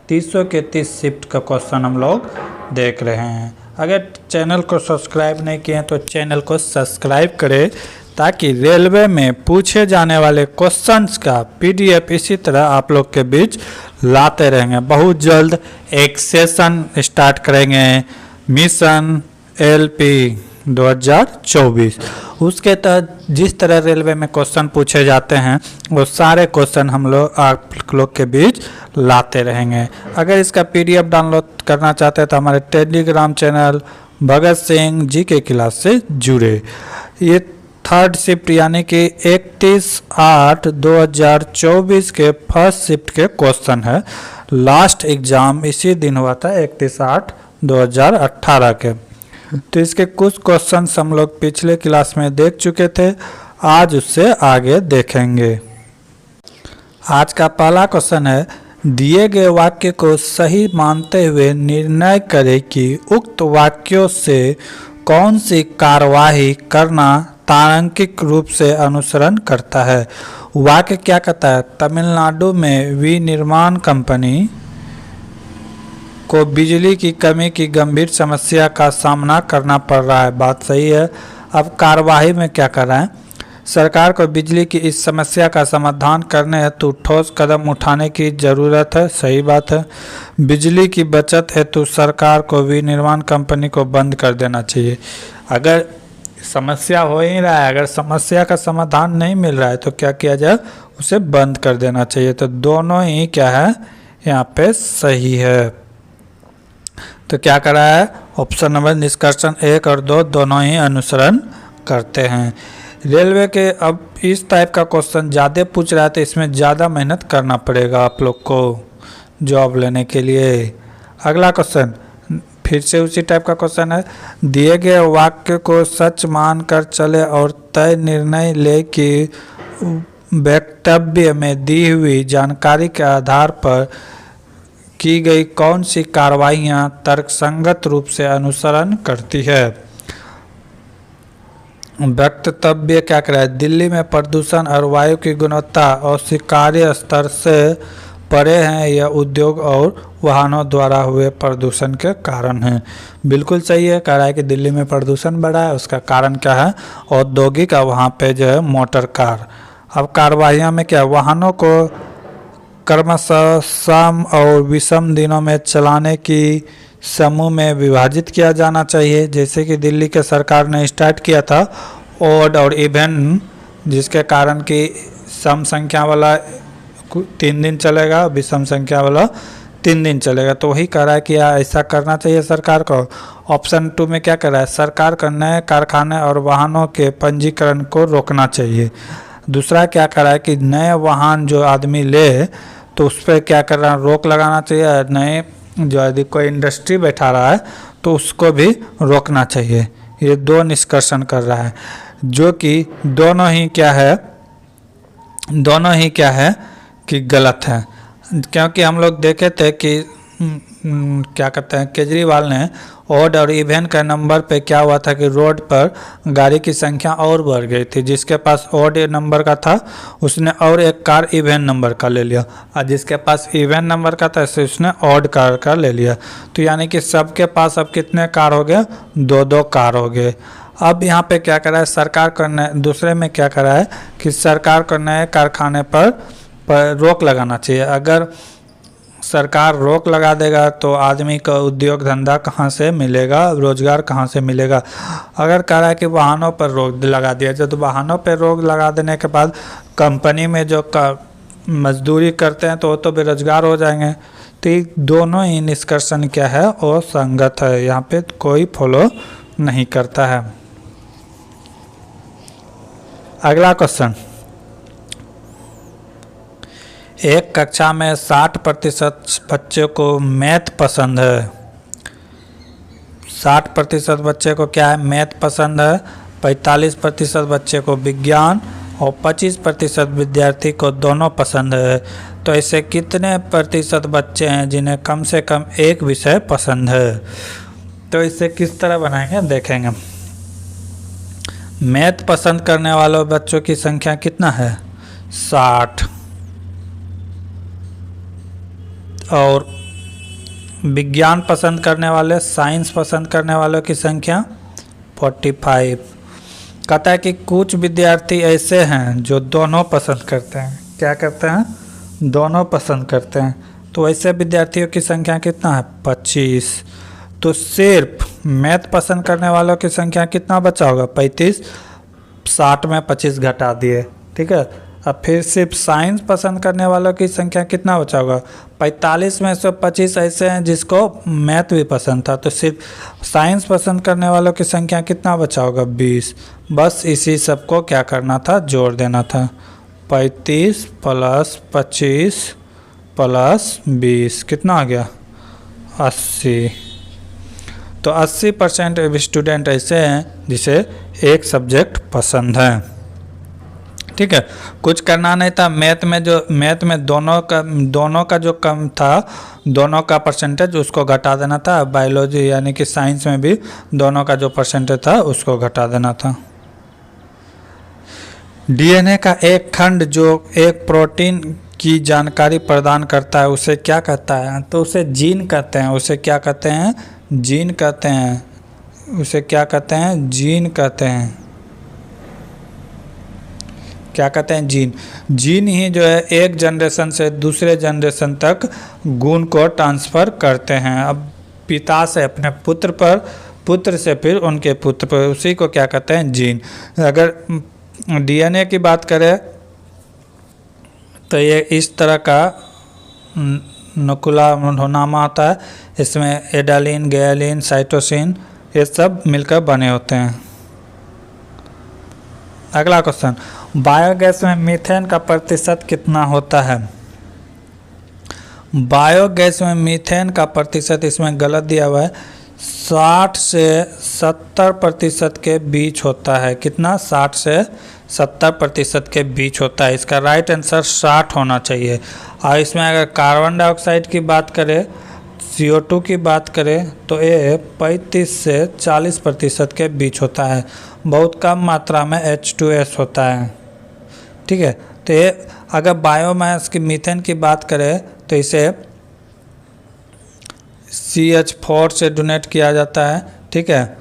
Speaker 1: 300 के 30 शिफ्ट का क्वेश्चन हम लोग देख रहे हैं। अगर चैनल को सब्सक्राइब नहीं किए हैं तो चैनल को सब्सक्राइब करें, ताकि रेलवे में पूछे जाने वाले क्वेश्चंस का PDF इसी तरह आप लोग के बीच लाते रहेंगे। बहुत जल्द एक सेशन स्टार्ट करेंगे, मिशन LP 2024। उसके तहत जिस तरह रेलवे में क्वेश्चन पूछे जाते हैं वो सारे क्वेश्चन हम लोग आप लोग के बीच लाते रहेंगे। अगर इसका PDF डाउनलोड करना चाहते हैं तो हमारे टेलीग्राम चैनल भगत सिंह जी के क्लास से जुड़े। ये थर्ड शिफ्ट यानी कि 31/8/2024 के फर्स्ट शिफ्ट के क्वेश्चन है। लास्ट एग्ज़ाम इसी दिन हुआ था 31/8/2018 के। तो इसके कुछ क्वेश्चन हम लोग पिछले क्लास में देख चुके थे, आज उससे आगे देखेंगे। आज का पहला क्वेश्चन है, दिए गए वाक्य को सही मानते हुए निर्णय करें कि उक्त वाक्यों से कौन सी कार्यवाही करना तार्किक रूप से अनुसरण करता है। वाक्य क्या कहता है, तमिलनाडु में विनिर्माण कंपनी को बिजली की कमी की गंभीर समस्या का सामना करना पड़ रहा है। बात सही है। अब कार्यवाही में क्या कर रहा है, सरकार को बिजली की इस समस्या का समाधान करने हेतु ठोस कदम उठाने की ज़रूरत है। सही बात है। बिजली की बचत हेतु सरकार को विनिर्माण कंपनी को बंद कर देना चाहिए। अगर समस्या हो ही रहा है, अगर समस्या का समाधान नहीं मिल रहा है तो क्या किया जाए, उसे बंद कर देना चाहिए। तो दोनों ही क्या है यहाँ पे सही है। तो क्या करा है, ऑप्शन नंबर निष्कर्षण 1 और 2 दोनों ही अनुसरण करते हैं। रेलवे के अब इस टाइप का क्वेश्चन ज़्यादा पूछ रहा है तो इसमें ज़्यादा मेहनत करना पड़ेगा आप लोग को जॉब लेने के लिए। अगला क्वेश्चन फिर से उसी टाइप का क्वेश्चन है। दिए गए वाक्य को सच मान कर चले और तय निर्णय ले कि वक्तव्य में दी हुई जानकारी के आधार पर की गई कौन सी कार्रवाइयाँ तर्कसंगत रूप से अनुसरण करती है। वक्तव्य क्या कह रहा है, दिल्ली में प्रदूषण और वायु की गुणवत्ता अस्वीकार्य स्तर से परे हैं, यह उद्योग और वाहनों द्वारा हुए प्रदूषण के कारण है। बिल्कुल सही है। कह रहा है कि दिल्ली में प्रदूषण बढ़ा है, उसका कारण क्या है, औद्योगिक और वहाँ पे जो है मोटर कार। अब कार्रवाइयाँ में क्या, वाहनों को क्रमशः सम और विषम दिनों में चलाने की समूह में विभाजित किया जाना चाहिए। जैसे कि दिल्ली के सरकार ने स्टार्ट किया था ओड और इवन, जिसके कारण कि सम संख्या वाला 3 दिन चलेगा, विषम संख्या वाला 3 दिन चलेगा। तो वही कह रहा है कि ऐसा करना चाहिए सरकार को। ऑप्शन 2 में क्या कर रहा है, सरकार को नए कारखाने और वाहनों के पंजीकरण को रोकना चाहिए। दूसरा क्या कर रहा है कि नए वाहन जो आदमी ले तो उस पर क्या कर रहा है, रोक लगाना चाहिए। नए जो यदि कोई इंडस्ट्री बैठा रहा है तो उसको भी रोकना चाहिए। ये 2 निष्कर्षण कर रहा है, जो कि दोनों ही क्या है कि गलत है। क्योंकि हम लोग देखे थे कि क्या कहते हैं, केजरीवाल ने ऑड और इवन के नंबर पे क्या हुआ था कि रोड पर गाड़ी की संख्या और बढ़ गई थी। जिसके पास ऑड नंबर का था उसने और एक कार इवन नंबर का ले लिया, और जिसके पास इवन नंबर का था उसने ऑड कार का ले लिया। तो यानी कि सबके पास अब कितने कार हो गए, 2-2 कार हो गए। अब यहाँ पे क्या कर रहा है सरकार को, दूसरे में क्या कर रहा है कि सरकार को नए कारखाने पर रोक लगाना चाहिए। अगर सरकार रोक लगा देगा तो आदमी का उद्योग धंधा कहाँ से मिलेगा, रोजगार कहाँ से मिलेगा। अगर कह रहा है कि वाहनों पर रोक लगा दिया जाए तो वाहनों पर रोक लगा देने के बाद कंपनी में जो मजदूरी करते हैं तो वो तो बेरोजगार हो जाएंगे। तो ये दोनों ही निष्कर्षण क्या है, वो संगत है, यहाँ पे कोई फॉलो नहीं करता है। अगला क्वेश्चन, एक कक्षा में 60% बच्चों को मैथ पसंद है। 60% बच्चे को क्या है, मैथ पसंद है। 45% बच्चे को विज्ञान और 25% विद्यार्थी को दोनों पसंद है। तो ऐसे कितने प्रतिशत बच्चे हैं जिन्हें कम से कम एक विषय पसंद है। तो इसे किस तरह बनाएंगे देखेंगे। मैथ पसंद करने वालों बच्चों की संख्या कितना है, 60। और विज्ञान पसंद करने वाले, साइंस पसंद करने वालों की संख्या 45। कहता है कि कुछ विद्यार्थी ऐसे हैं जो दोनों पसंद करते हैं। क्या करते हैं, दोनों पसंद करते हैं। तो ऐसे विद्यार्थियों की संख्या कितना है, 25। तो सिर्फ मैथ पसंद करने वालों की संख्या कितना बचा होगा, 35। 60 में 25 घटा दिए, ठीक है। अब फिर सिर्फ साइंस पसंद करने वालों की संख्या कितना बचा होगा, 45 में से 25 ऐसे हैं जिसको मैथ भी पसंद था। तो सिर्फ साइंस पसंद करने वालों की संख्या कितना बचा होगा, 20। बस इसी सबको क्या करना था, जोड़ देना था। 35 + 25 + 20 कितना आ गया, 80। तो 80% स्टूडेंट ऐसे हैं जिसे एक सब्जेक्ट पसंद है, ठीक है। कुछ करना नहीं था। मैथ में दोनों का जो कम था, दोनों का परसेंटेज उसको घटा देना था। बायोलॉजी यानी कि साइंस में भी दोनों का जो परसेंटेज था उसको घटा देना था। डीएनए का एक खंड जो एक प्रोटीन की जानकारी प्रदान करता है उसे क्या कहता है, तो उसे जीन कहते हैं। उसे क्या कहते हैं, जीन कहते हैं। उसे क्या कहते हैं, जीन कहते हैं। क्या कहते हैं, जीन। जीन ही जो है एक जनरेशन से दूसरे जनरेशन तक गुण को ट्रांसफ़र करते हैं। अब पिता से अपने पुत्र पर, पुत्र से फिर उनके पुत्र पर, उसी को क्या कहते हैं, जीन। अगर डीएनए की बात करें तो ये इस तरह का नकुलानामा आता है। इसमें एडालिन, गैलिन, साइटोसिन ये सब मिलकर बने होते हैं। अगला क्वेश्चन, बायोगैस में मीथेन का प्रतिशत कितना होता है? बायोगैस में मीथेन का प्रतिशत इसमें गलत दिया हुआ है, 60 से 70% के बीच होता है। कितना? 60 से 70% के बीच होता है। इसका राइट आंसर 60 होना चाहिए। और इसमें अगर कार्बन डाइऑक्साइड की बात करें, CO2 की बात करें तो ये 35 से 40% के बीच होता है। बहुत कम मात्रा में H2S होता है। ठीक है, तो ये अगर बायोमास की मीथेन की बात करें तो इसे CH4 से डोनेट किया जाता है। ठीक है,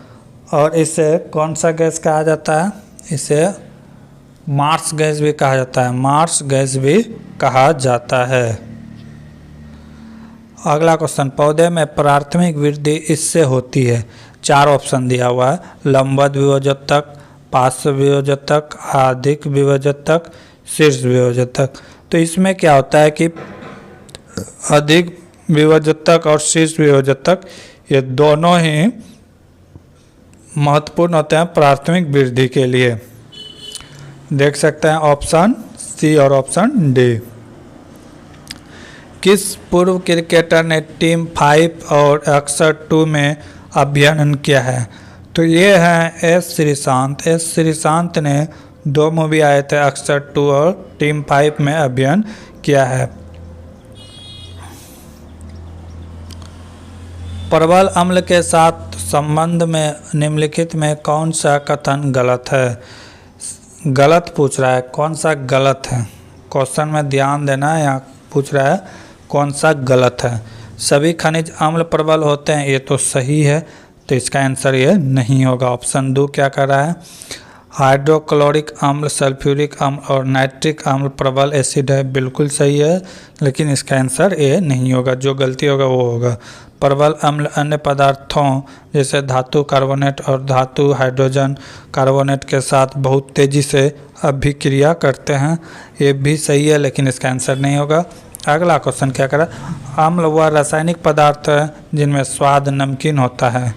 Speaker 1: और इसे कौन सा गैस कहा जाता है? इसे मार्स गैस भी कहा जाता है। मार्स गैस भी कहा जाता है। अगला क्वेश्चन, पौधे में प्राथमिक वृद्धि इससे होती है। 4 ऑप्शन दिया हुआ है, लंबवत विभोजक, पार्श्व विभोजक, अधिक विभोजक, शीर्ष विभोजक। तो इसमें क्या होता है कि अधिक विभोजक और शीर्ष विभोजक ये दोनों ही महत्वपूर्ण होते हैं प्राथमिक वृद्धि के लिए। देख सकते हैं ऑप्शन सी और ऑप्शन डी। किस पूर्व क्रिकेटर ने टीम 5 और अक्सर 2 में अभिनय किया है? तो ये हैं एस श्रीशांत। एस श्रीशांत ने 2 मूवी आए थे, अक्सर 2 और टीम 5 में अभिनय किया है। प्रबल अम्ल के साथ संबंध में निम्नलिखित में कौन सा कथन गलत है? गलत पूछ रहा है, कौन सा गलत है? क्वेश्चन में ध्यान देना है, यहाँ पूछ रहा है कौन सा गलत है। सभी खनिज अम्ल प्रबल होते हैं, ये तो सही है, तो इसका आंसर ये नहीं होगा। ऑप्शन 2 क्या कर रहा है? हाइड्रोक्लोरिक अम्ल, सल्फ्यूरिक अम्ल और नाइट्रिक अम्ल प्रबल एसिड है, बिल्कुल सही है, लेकिन इसका आंसर ये नहीं होगा। जो गलती होगा वो होगा। प्रबल अम्ल अन्य पदार्थों जैसे धातु कार्बोनेट और धातु हाइड्रोजन कार्बोनेट के साथ बहुत तेज़ी से अभिक्रिया करते हैं, ये भी सही है, लेकिन इसका आंसर नहीं होगा। अगला क्वेश्चन क्या करा? अम्ल वह रासायनिक पदार्थ है जिनमें स्वाद नमकीन होता है।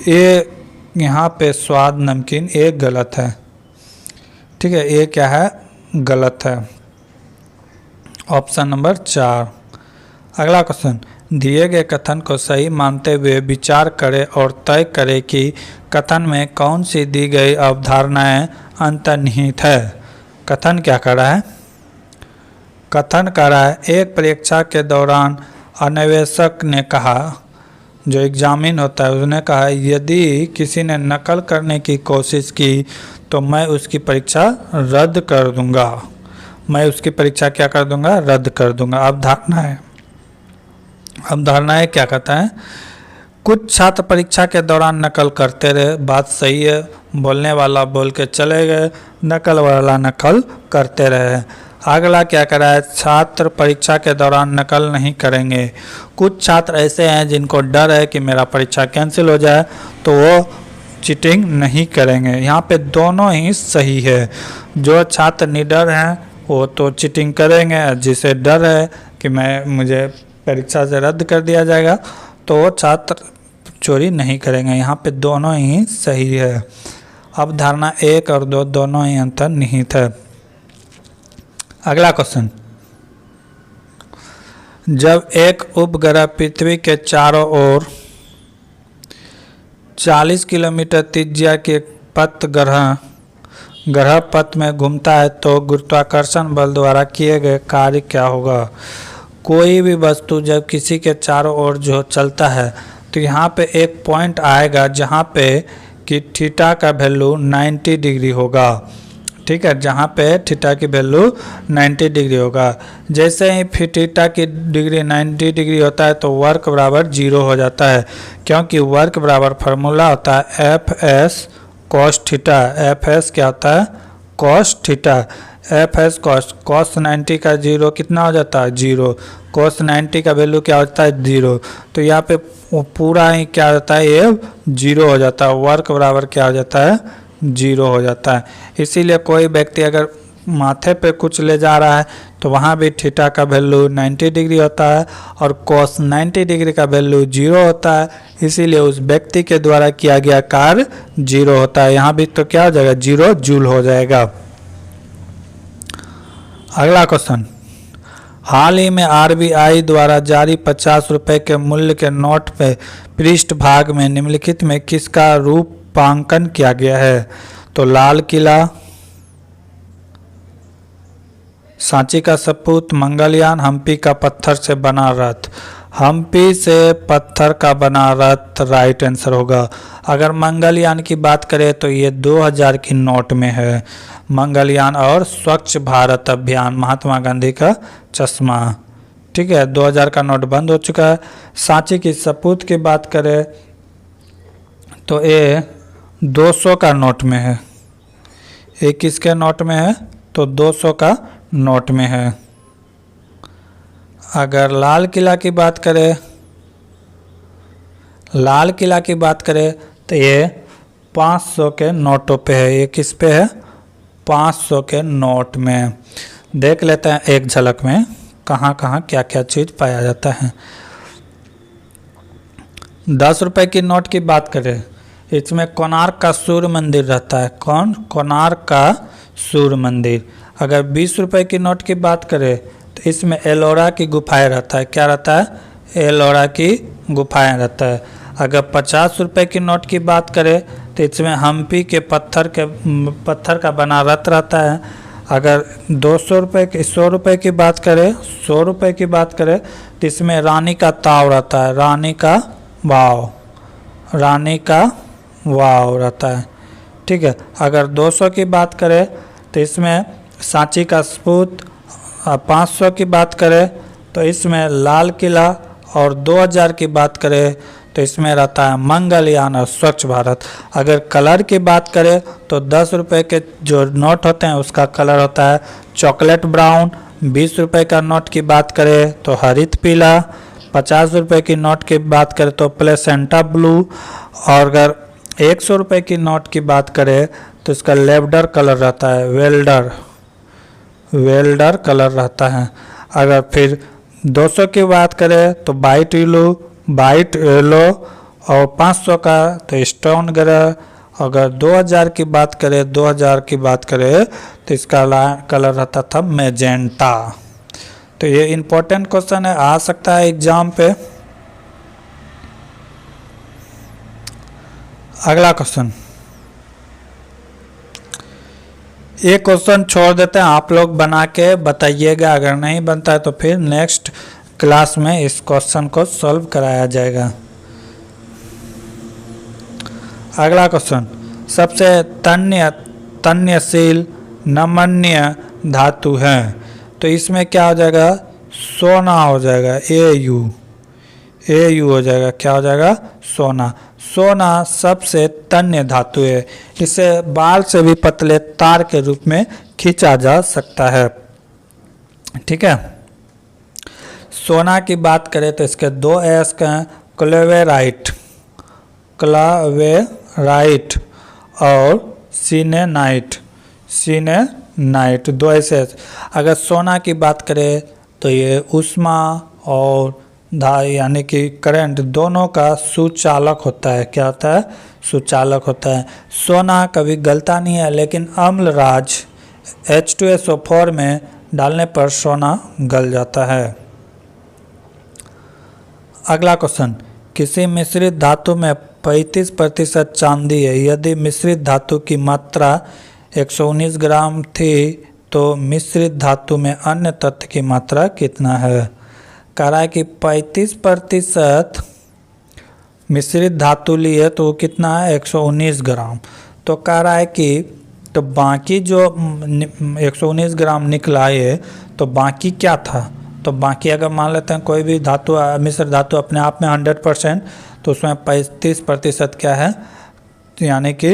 Speaker 1: ये यहाँ पे स्वाद नमकीन ये गलत है। ठीक है, ये क्या है? गलत है। Option number 4। अगला क्वेश्चन, दिए गए कथन को सही मानते हुए विचार करें और तय करें कि कथन में कौन सी दी गई अवधारणाएं अंतर्निहित है। कथन क्या कर रहा है? कथन कर रहा है, एक परीक्षा के दौरान अन्वेषक ने कहा, जो एग्जामिन होता है उसने कहा, यदि किसी ने नकल करने की कोशिश की तो मैं उसकी परीक्षा रद्द कर दूंगा। मैं उसकी परीक्षा क्या कर दूंगा? रद्द कर दूंगा। अवधारणाएं क्या कहता है? कुछ छात्र परीक्षा के दौरान नकल करते रहे, बात सही है, बोलने वाला बोल के चले गए, नकल वाला नकल करते रहे। अगला क्या कर रहा है? छात्र परीक्षा के दौरान नकल नहीं करेंगे। कुछ छात्र ऐसे हैं जिनको डर है कि मेरा परीक्षा कैंसिल हो जाए, तो वो चीटिंग नहीं करेंगे। यहाँ पे दोनों ही सही है। जो छात्र निडर हैं वो तो चीटिंग करेंगे, जिसे डर है कि मुझे परीक्षा से रद्द कर दिया जाएगा तो वो छात्र चोरी नहीं करेंगे। यहाँ पे दोनों ही सही है। अब धारणा 1 और 2 दोनों ही अंतर्निहित है। अगला क्वेश्चन, जब एक उपग्रह पृथ्वी के चारों ओर 40 किलोमीटर त्रिज्या के पथ ग्रह पथ में घूमता है तो गुरुत्वाकर्षण बल द्वारा किए गए कार्य क्या होगा? कोई भी वस्तु जब किसी के चारों ओर जो चलता है तो यहाँ पे एक पॉइंट आएगा जहाँ पे कि थीटा का वैल्यू 90 डिग्री होगा। ठीक है, जहाँ पे थीटा की वैल्यू 90 डिग्री होगा। जैसे ही फिर थीटा की डिग्री 90 डिग्री होता है तो वर्क बराबर 0 हो जाता है, क्योंकि वर्क बराबर फार्मूला होता है F S cos theta. F S क्या होता है? Cos theta. F has cost, cos 90 का जीरो कितना हो जाता है 0, कॉस 90 का वैल्यू क्या होता है 0, तो यहाँ पे वो पूरा ही क्या होता है ये 0 हो जाता है, वर्क बराबर क्या हो जाता है 0 हो जाता है। इसीलिए कोई व्यक्ति अगर माथे पे कुछ ले जा रहा है तो वहाँ भी थीटा का वैल्यू 90 डिग्री होता है और कॉस 90 डिग्री का वैल्यू 0 होता है, इसीलिए उस व्यक्ति के द्वारा किया गया कार्य 0 होता है। यहाँ भी तो क्या हो जाएगा 0 जूल हो जाएगा। अगला क्वेश्चन, हाल ही में आरबीआई द्वारा जारी 50 रुपये के मूल्य के नोट पे पृष्ठ भाग में निम्नलिखित में किसका रूपांकन किया गया है? तो लाल किला, सांची का सपूत, मंगलयान, हम्पी का पत्थर से बना रथ। हम्पी से पत्थर का बना रथ राइट आंसर होगा। अगर मंगलयान की बात करें तो ये 2000 की नोट में है, मंगलयान और स्वच्छ भारत अभियान, महात्मा गांधी का चश्मा, ठीक है। 2000 का नोट बंद हो चुका है। सांची की सपूत की बात करें तो ये 200 का नोट में है, ये किसके नोट में है तो 200 का नोट में है। अगर लाल किला की बात करें, लाल किला की बात करें तो ये 500 के नोटों पे है, ये किस पे है 500 के नोट में। देख लेते हैं एक झलक में कहाँ कहाँ क्या क्या चीज़ पाया जाता है। 10 रुपये की नोट की बात करें, इसमें कोणार्क का सूर्य मंदिर रहता है, कौन कोणार्क का सूर्य मंदिर। अगर 20 रुपये की नोट की बात करें तो इसमें एलोरा की गुफाएं रहता है, क्या रहता है एलोरा की गुफाएं रहता है। अगर 50 रुपये की नोट की बात करें तो इसमें हम्पी के पत्थर का बना रथ रहता है। अगर 200 रुपये की 100 रुपये की बात करें 100 रुपये की बात करें तो इसमें रानी का ताव रहता है, रानी का वाव, रानी का वाव रहता है, ठीक है। अगर 200 की बात करें तो इसमें सांची का सपूत, 500 की बात करें तो इसमें लाल किला और 2000 की बात करें तो इसमें रहता है मंगलयान और स्वच्छ भारत। अगर कलर की बात करें तो 10 रुपये के जो नोट होते हैं उसका कलर होता है चॉकलेट ब्राउन। 20 रुपये का नोट की बात करें तो हरित पीला। 50 रुपये की नोट की बात करें तो प्लेसेंटा ब्लू। और अगर 100 रुपये की नोट की बात करें तो इसका लेवडर कलर रहता है, वेल्डर कलर रहता है। अगर फिर 200 की बात करें तो वाइट येलो और 500 का तो स्टोन ग्रे। अगर 2000 की बात करें तो इसका कलर रहता था मैजेंटा। तो ये इम्पोर्टेंट क्वेश्चन है, आ सकता है एग्जाम पे। अगला क्वेश्चन, ये क्वेश्चन छोड़ देते हैं, आप लोग बना के बताइएगा, अगर नहीं बनता है तो फिर नेक्स्ट क्लास में इस क्वेश्चन को सॉल्व कराया जाएगा। अगला क्वेश्चन, सबसे तन्यशील नमनीय धातु है, तो इसमें क्या हो जाएगा सोना हो जाएगा, AU हो जाएगा, क्या हो जाएगा सोना। सोना सबसे तन्य धातु है, इसे बाल से भी पतले तार के रूप में खींचा जा सकता है, ठीक है। सोना की बात करें तो इसके 2 एस का हैं, क्लेवेराइट और सीनेनाइट 2 ऐसे। अगर सोना की बात करें तो ये उष्मा और यानी कि करंट दोनों का सुचालक होता है, क्या होता है सुचालक होता है। सोना कभी गलता नहीं है, लेकिन अम्लराज H2SO4 में डालने पर सोना गल जाता है। अगला क्वेश्चन, किसी मिश्रित धातु में 35% चांदी है, यदि मिश्रित धातु की मात्रा 119 ग्राम थी तो मिश्रित धातु में अन्य तत्व की मात्रा कितना है। कह रहा है कि 35% मिश्रित धातु ली है तो कितना है 119 ग्राम। तो कह रहा है कि तो बाकी जो 119 ग्राम निकला है तो बाकी क्या था, तो बाकी अगर मान लेते हैं कोई भी धातु मिश्र धातु अपने आप में 100%, तो उसमें 35% क्या है यानी कि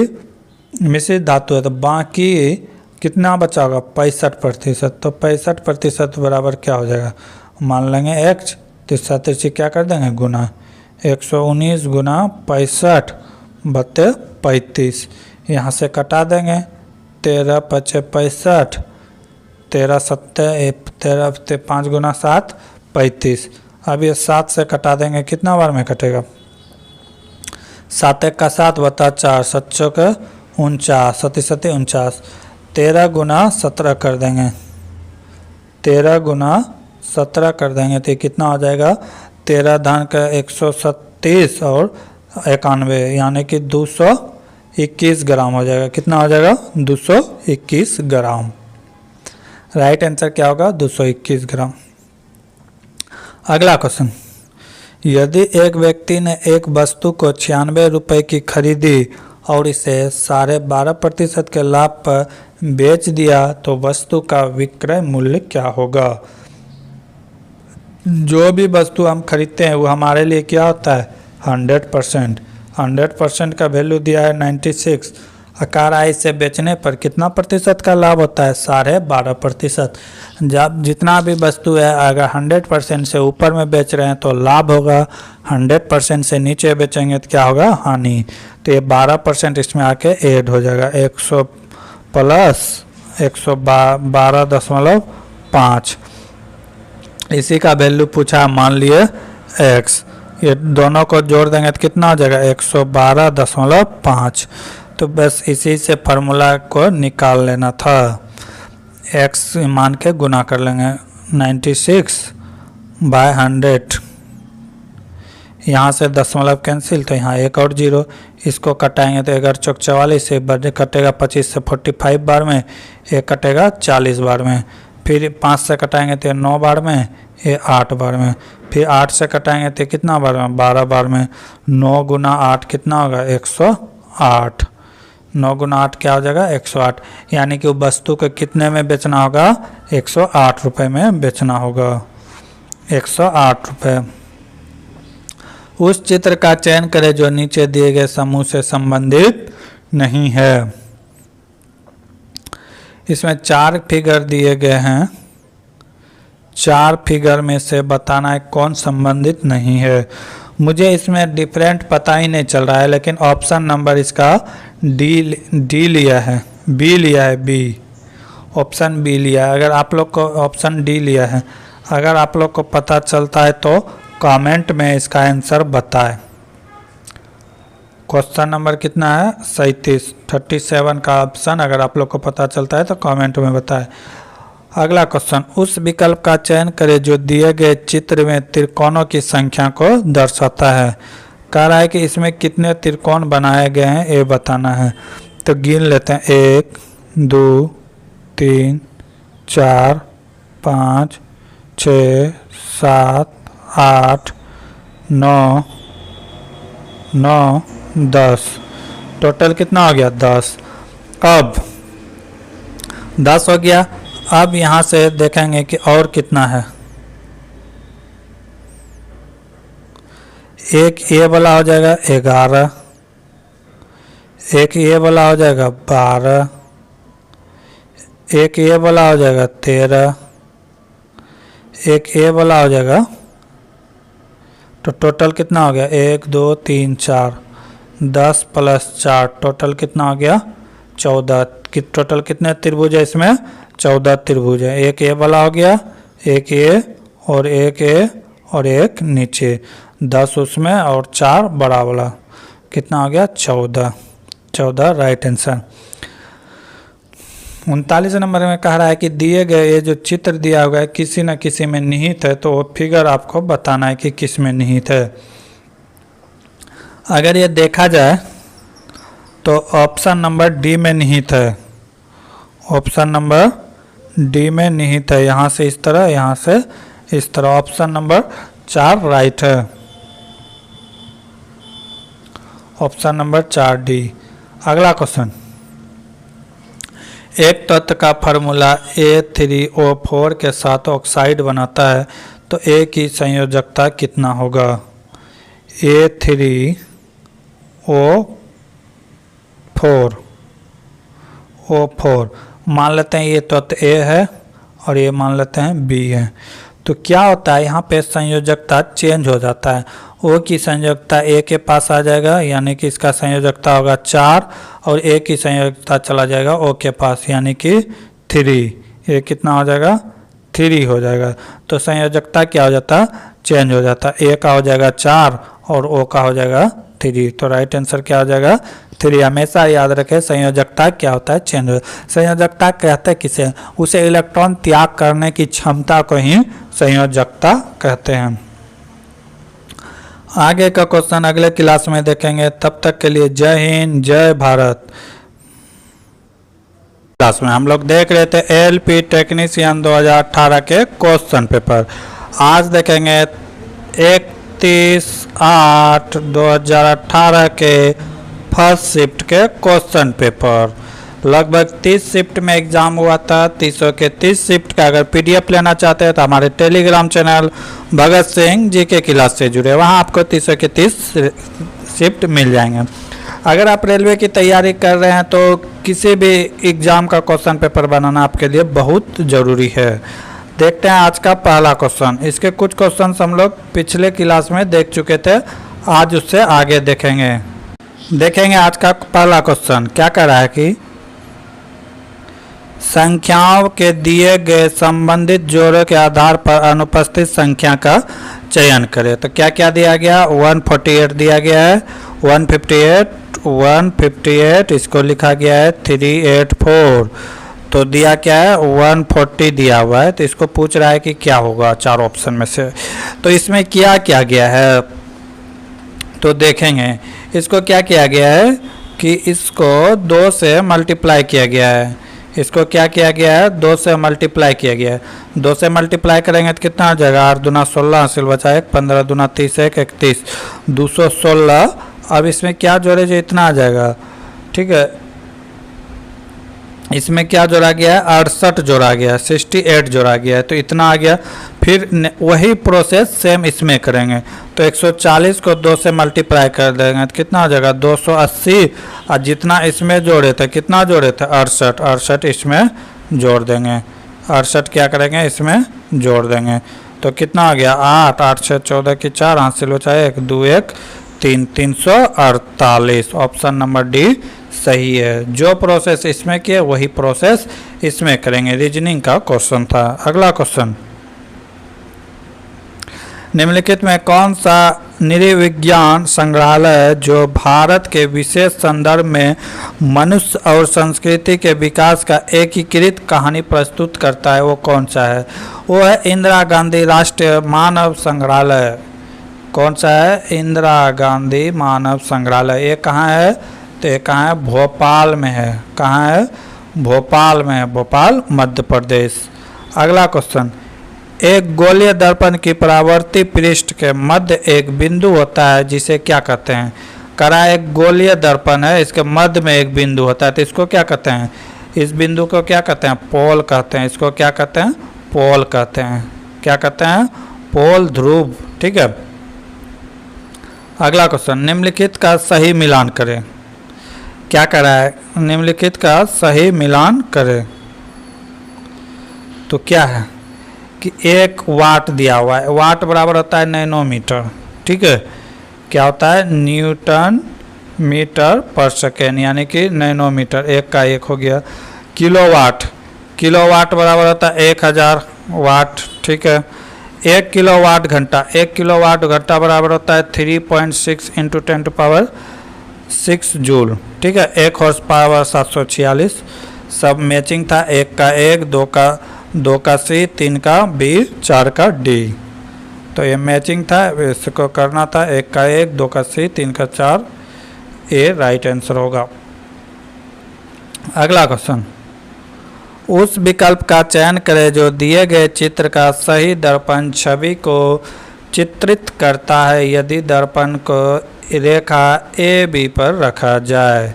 Speaker 1: मिश्रित धातु है, तो बाकी कितना बचा होगा 65%। तो 65% बराबर क्या हो जाएगा, मान लेंगे x, तीसरा तीसरी क्या कर देंगे गुना, 119 गुना 65 बटे 35, यहाँ से कटा देंगे 13 पचे 65, 13 सत्ते 13 5 गुना 7 35। अब ये 7 से कटा देंगे, कितना बार में कटेगा, 7 1 का 7 बता 4, 7 चौक 49, 7 7 49, 13 गुना 17 कर देंगे, 13 गुना 17 कर देंगे तो कितना हो जाएगा, 13 धान का 137 और 91 यानी कि 221 ग्राम हो जाएगा। कितना हो जाएगा, 221 ग्राम। राइट आंसर क्या होगा, 221 ग्राम। अगला क्वेश्चन, यदि एक व्यक्ति ने एक वस्तु को 96 रुपये की खरीदी और इसे 12.5% के लाभ पर बेच दिया तो वस्तु का विक्रय मूल्य क्या होगा। जो भी वस्तु हम खरीदते हैं वो हमारे लिए क्या होता है, 100%। 100% का वैल्यू दिया है 96, आकार आई से बेचने पर कितना प्रतिशत का लाभ होता है, 12.5%। जब जितना भी वस्तु है अगर 100% से ऊपर में बेच रहे हैं तो लाभ होगा, 100% से नीचे बेचेंगे तो क्या होगा, हानि। तो ये 12% इसमें आके ऐड हो जाएगा, 100 प्लस 112.5। इसी का वैल्यू पूछा, मान लिए x, ये दोनों को जोड़ देंगे तो कितना हो जाएगा, 112.5। तो बस इसी से फार्मूला को निकाल लेना था, x मान के गुना कर लेंगे 96/100, यहाँ से दशमलव कैंसिल तो यहाँ एक और जीरो, इसको कटाएंगे तो 11 चौक 44 से कटेगा 25 से 45 बार में, एक कटेगा 40 बार में, फिर 5 से कटाएंगे तो 9 बार में, ये 8 बार में, फिर 8 से कटाएंगे तो कितना बार में, 12 बार में। 9 गुना 8 कितना होगा, 108। 9 गुना 8 क्या हो जाएगा, 108। यानी कि वस्तु को कितने में बेचना होगा, 108 रुपये में बेचना होगा, 108 रुपये। उस चित्र का चयन करें जो नीचे दिए गए समूह से संबंधित नहीं है। इसमें 4 फिगर दिए गए हैं, 4 फिगर में से बताना है कौन संबंधित नहीं है। मुझे इसमें डिफरेंट पता ही नहीं चल रहा है, लेकिन ऑप्शन नंबर इसका डी लिया है, बी लिया है, बी ऑप्शन बी लिया है। अगर आप लोग को ऑप्शन डी लिया है, अगर आप लोग को पता चलता है तो कमेंट में इसका आंसर बताएं। क्वेश्चन नंबर कितना है, 37 का ऑप्शन अगर आप लोग को पता चलता है तो कमेंट में बताएं। अगला क्वेश्चन, उस विकल्प का चयन करें जो दिए गए चित्र में त्रिकोणों की संख्या को दर्शाता है। कह रहा है कि इसमें कितने त्रिकोण बनाए गए हैं ये बताना है। तो गिन लेते हैं, 1 2 3 4 5 6 7 8 9 9 10, टोटल कितना हो गया, 10। अब 10 हो गया, अब यहाँ से देखेंगे कि और कितना है। एक ये वाला हो जाएगा 11, एक ये वाला हो जाएगा 12, एक ये वाला हो जाएगा 13, एक ये वाला हो जाएगा, तो टोटल कितना हो गया, 1 2 3 4, 10 प्लस 4 टोटल कितना हो गया, 14। टोटल कितने त्रिभुज है इसमें, 14 त्रिभुज है। एक ये वाला हो गया, एक ये और एक ये और एक नीचे, 10 उसमें और 4 बड़ा वाला, कितना हो गया, 14 राइट आंसर। 39 नंबर में कह रहा है कि दिए गए ये जो चित्र दिया हुआ है किसी न किसी में निहित है, तो वो फिगर आपको बताना है कि किस में निहित है। अगर ये देखा जाए तो ऑप्शन नंबर डी में निहित है, ऑप्शन नंबर डी में निहित है। यहाँ से इस तरह, यहाँ से इस तरह, ऑप्शन नंबर 4 राइट है, ऑप्शन नंबर 4 डी। अगला क्वेश्चन, एक तत्व का फार्मूला A3O4 के साथ ऑक्साइड बनाता है तो A की संयोजकता कितना होगा। A3O4 मान लेते हैं ये तत्व ए है और ये मान लेते हैं बी है। तो क्या होता है यहाँ पे संयोजकता चेंज हो जाता है। ओ की संयोजकता ए के पास आ जाएगा, यानी कि इसका संयोजकता होगा 4 और ए की संयोजकता चला जाएगा ओ के पास, यानी कि 3। ये कितना हो जाएगा? 3 हो जाएगा। तो संयोजकता क्या हो जाता? चेंज हो जाता। ए का हो जाएगा 4 और ओ का हो जाएगा 3। तो राइट आंसर क्या हो जाएगा? 3। हमेशा याद रखें संयोजकता क्या होता है? चेंज हो। संयोजकता कहते हैं किसे? उसे इलेक्ट्रॉन त्याग करने की क्षमता को ही संयोजकता कहते हैं। आगे का क्वेश्चन अगले क्लास में देखेंगे। तब तक के लिए जय हिंद, जय भारत। क्लास में हम लोग देख रहे थे एलपी टेक्नीशियन 2018 के क्वेश्चन पेपर। आज देखेंगे 31/8/2018 के फर्स्ट शिफ्ट के क्वेश्चन पेपर। लगभग 30 शिफ्ट में एग्जाम हुआ था। 30 के 30 शिफ्ट का अगर पीडीएफ लेना चाहते हैं तो हमारे Telegram channel Bhagat Singh GK class से जुड़े, वहां आपको 30 के 30 शिफ्ट मिल जाएंगे। अगर आप रेलवे की तैयारी कर रहे हैं तो किसी भी एग्जाम का क्वेश्चन पेपर बनाना आपके लिए बहुत ज़रूरी है। देखते हैं आज का पहला क्वेश्चन। इसके कुछ क्वेश्चन हम लोग पिछले क्लास में देख चुके थे, आज उससे आगे देखेंगे। आज का पहला क्वेश्चन क्या कह रहा है कि संख्याओं के दिए गए संबंधित जोड़ों के आधार पर अनुपस्थित संख्या का चयन करें। तो क्या क्या दिया गया? 148 दिया गया है, 158 इसको लिखा गया है 384। तो दिया क्या है? 140 दिया हुआ है। तो इसको पूछ रहा है कि क्या होगा 4 ऑप्शन में से। तो इसमें क्या किया गया है तो देखेंगे। इसको क्या किया गया है कि इसको 2 से मल्टीप्लाई किया गया है। इसको क्या किया गया है? 2 से मल्टीप्लाई किया गया है। 2 से मल्टीप्लाई करेंगे तो कितना आ जाएगा? 8 दूना 16 हासिल बचा 1, 15 दूना 30 1, 31, 216। अब इसमें क्या जोड़े जो इतना आ जाएगा, ठीक है। इसमें क्या जोड़ा गया है? 68 जोड़ा गया है, 68 जोड़ा गया है, तो इतना आ गया। फिर वही प्रोसेस सेम इसमें करेंगे। तो 140 को 2 से मल्टीप्लाई कर देंगे तो कितना आ जाएगा? 280। और जितना इसमें जोड़े थे, कितना जोड़े थे? 68 इसमें जोड़ देंगे। 68 क्या करेंगे? इसमें जोड़ देंगे। तो कितना आ गया? 8 8 6 14 की 4 हासिल बचा 1 2 1 3 348। ऑप्शन नंबर डी सही है। जो प्रोसेस इसमें किए वही प्रोसेस इसमें करेंगे। रीजनिंग का क्वेश्चन था। अगला क्वेश्चन, निम्नलिखित में कौन सा नृविज्ञान संग्रहालय जो भारत के विशेष संदर्भ में मनुष्य और संस्कृति के विकास का एकीकृत कहानी प्रस्तुत करता है, वो कौन सा है? वो है इंदिरा गांधी राष्ट्रीय मानव संग्रहालय। कौन सा है? इंदिरा गांधी मानव संग्रहालय। ये कहाँ है? तो ये कहाँ है? भोपाल में है। कहाँ है? भोपाल में है, भोपाल मध्य प्रदेश। अगला क्वेश्चन, एक गोलीय दर्पण की परावर्ती पृष्ठ के मध्य एक बिंदु होता है जिसे क्या कहते हैं? करा एक गोलीय दर्पण है, इसके मध्य में एक बिंदु होता है, तो इसको क्या कहते हैं? इस बिंदु को क्या कहते हैं? पोल कहते हैं। इसको क्या कहते हैं? पोल कहते हैं। क्या कहते हैं? पोल, ध्रुव। ठीक है। अगला क्वेश्चन, निम्नलिखित का सही मिलान करें। क्या कर रहा है? निम्नलिखित का सही मिलान करें। तो क्या है कि 1 वाट दिया हुआ है। वाट बराबर होता है नैनोमीटर। ठीक है। क्या होता है? न्यूटन मीटर पर सेकेंड, यानी कि नैनोमीटर। 1 का 1 हो गया। किलोवाट, किलोवाट बराबर होता है 1000 वाट। ठीक है। 1 किलोवाट घंटा, 1 किलोवाट घंटा बराबर होता है 3.6 × 10⁻6 जूल। ठीक है। 1 हॉर्स पावर 746। सब मैचिंग था। 1 का 1, 2 का सी, 3 का बी, 4 का डी। तो ये मैचिंग था, इसको करना था। 1 का 1, 2 का सी, 3 का 4। ये राइट आंसर होगा। अगला क्वेश्चन, उस विकल्प का चयन करें जो दिए गए चित्र का सही दर्पण छवि को चित्रित करता है यदि दर्पण को रेखा ए बी पर रखा जाए।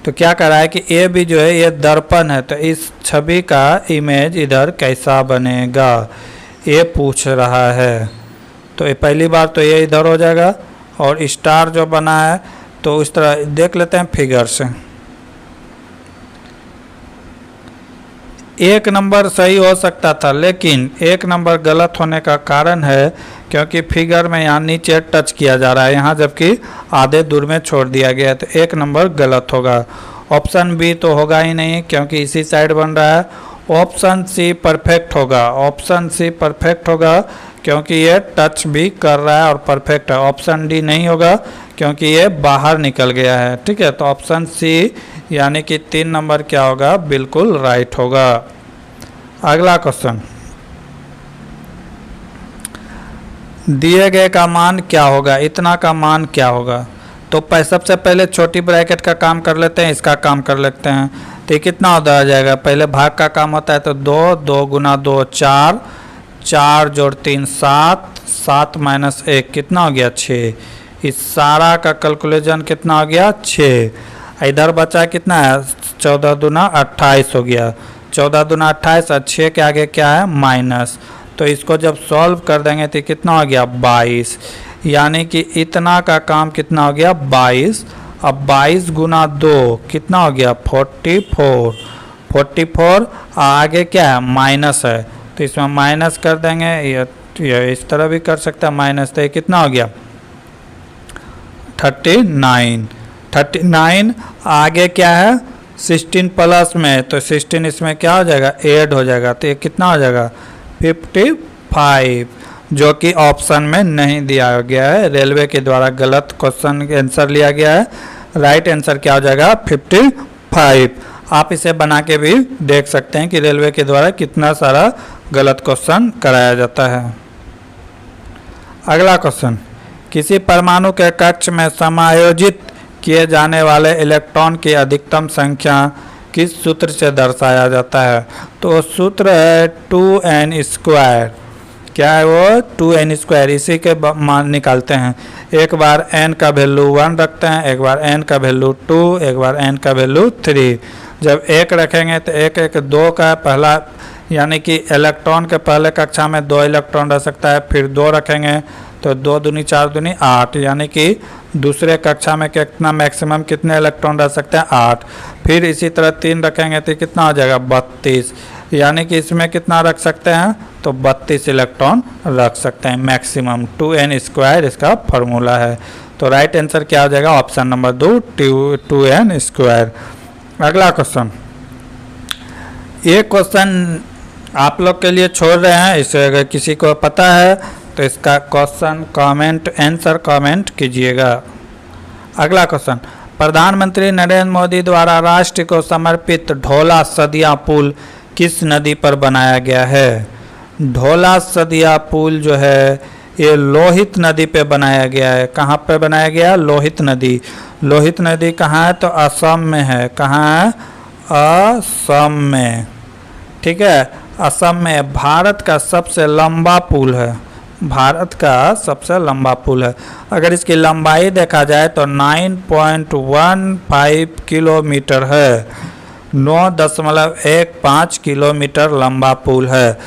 Speaker 1: तो क्या कर रहा है कि ए बी जो है ये दर्पण है, तो इस छवि का इमेज इधर कैसा बनेगा ये पूछ रहा है। तो ये पहली बार तो ये इधर हो जाएगा, और स्टार जो बना है तो उस तरह देख लेते हैं फिगर से। एक नंबर सही हो सकता था, लेकिन एक नंबर गलत होने का कारण है क्योंकि फिगर में यहाँ नीचे टच किया जा रहा है यहाँ, जबकि आधे दूर में छोड़ दिया गया है, तो एक नंबर गलत होगा। ऑप्शन बी तो होगा ही नहीं क्योंकि इसी साइड बन रहा है। ऑप्शन सी परफेक्ट होगा, ऑप्शन सी परफेक्ट होगा क्योंकि ये टच भी कर रहा है और परफेक्ट है। ऑप्शन डी नहीं होगा क्योंकि ये बाहर निकल गया है। ठीक है, तो ऑप्शन सी यानी कि 3 नंबर क्या होगा, बिल्कुल राइट होगा। अगला क्वेश्चन, दिए गए का मान क्या होगा, इतना का मान क्या होगा। तो सबसे पहले छोटी ब्रैकेट का काम कर लेते हैं, इसका काम कर लेते हैं। तो ये कितना होता आ जाएगा, पहले भाग का काम होता है तो 2, 2 गुना 2 4, 4 जोड़ 3 7, 7 माइनस 1 कितना हो गया 6। इस सारा का कैलकुलेशन कितना हो गया 6। इधर बचा कितना है 14 दूना 28 हो गया, 14 दूना 28 और 6 के आगे क्या है माइनस। तो इसको जब सॉल्व कर देंगे तो कितना हो गया 22, यानी कि इतना का काम कितना हो गया 22। अब 22 गुना 2 कितना हो गया 44, 44 आगे क्या है माइनस है, तो इसमें माइनस कर देंगे। ये इस तरह भी कर सकता है माइनस, तो ये कितना हो गया 39, 39 आगे क्या है 16 प्लस में, तो 16 इसमें क्या हो जाएगा ऐड हो जाएगा, तो ये कितना हो जाएगा 55, जो कि ऑप्शन में नहीं दिया गया है, रेलवे के द्वारा गलत क्वेश्चन आंसर लिया गया है। राइट आंसर क्या हो जाएगा 55। आप इसे बना के भी देख सकते हैं कि रेलवे के द्वारा कितना सारा गलत क्वेश्चन कराया जाता है। अगला क्वेश्चन, किसी परमाणु के कक्ष में समायोजित किए जाने वाले इलेक्ट्रॉन की अधिकतम संख्या किस सूत्र से दर्शाया जाता है। तो सूत्र है 2n²। क्या है वो 2n², इसी के मान निकालते हैं। एक बार n का वैल्यू 1 रखते हैं, एक बार n का वैल्यू 2, एक बार n का वैल्यू 3। जब 1 रखेंगे तो 1 1 2 का पहला, यानी कि इलेक्ट्रॉन के पहले कक्षा में 2 इलेक्ट्रॉन रह सकता है, फिर 2 रखेंगे तो 2 दूनी 4 दूनी 8, यानी कि दूसरे कक्षा में कितना मैक्सिमम कितने इलेक्ट्रॉन रह सकते हैं 8। फिर इसी तरह 3 रखेंगे तो कितना हो जाएगा 32, यानी कि इसमें कितना रख सकते हैं तो 32 इलेक्ट्रॉन रख सकते हैं मैक्सिमम। 2n² इसका फॉर्मूला है। तो राइट आंसर क्या हो जाएगा ऑप्शन नंबर 2 2n²। अगला क्वेश्चन, ये क्वेश्चन आप लोग के लिए छोड़ रहे हैं, इसे अगर किसी को पता है तो इसका क्वेश्चन कमेंट आंसर कमेंट कीजिएगा। अगला क्वेश्चन, प्रधानमंत्री नरेंद्र मोदी द्वारा राष्ट्र को समर्पित ढोला सदिया पुल किस नदी पर बनाया गया है। ढोला सदिया पुल जो है ये लोहित नदी पे बनाया गया है। कहाँ पे बनाया गया, लोहित नदी। लोहित नदी कहाँ है तो असम में है। कहाँ है, असम में। ठीक है, असम में भारत का सबसे लंबा पुल है, भारत का सबसे लंबा पुल है। अगर इसकी लंबाई देखा जाए तो 9.15 किलोमीटर है, 9.15 किलोमीटर लंबा पुल है।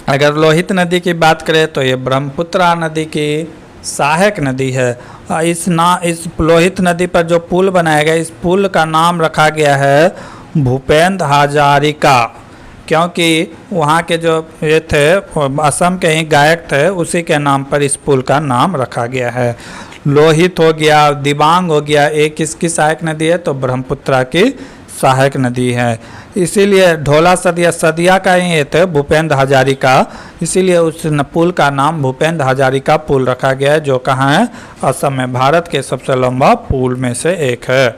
Speaker 1: अगर लोहित नदी की बात करें तो ये ब्रह्मपुत्रा नदी की सहायक नदी है। इस लोहित नदी पर जो पुल बनाया गया, इस पुल का नाम रखा गया है भूपेंद्र हजारिका, क्योंकि वहाँ के जो ये थे असम के ही गायक थे, उसी के नाम पर इस पुल का नाम रखा गया है। लोहित हो गया, दिबांग हो गया, एक किसकी सहायक नदी है तो ब्रह्मपुत्रा की सहायक नदी है। इसीलिए ढोला सदिया, सदिया का ही ये थे भूपेंद्र हजारिका, इसीलिए उस पुल का नाम भूपेंद्र हजारिका पुल रखा गया है, जो कहाँ है असम में, भारत के सबसे लंबा पुल में से एक है।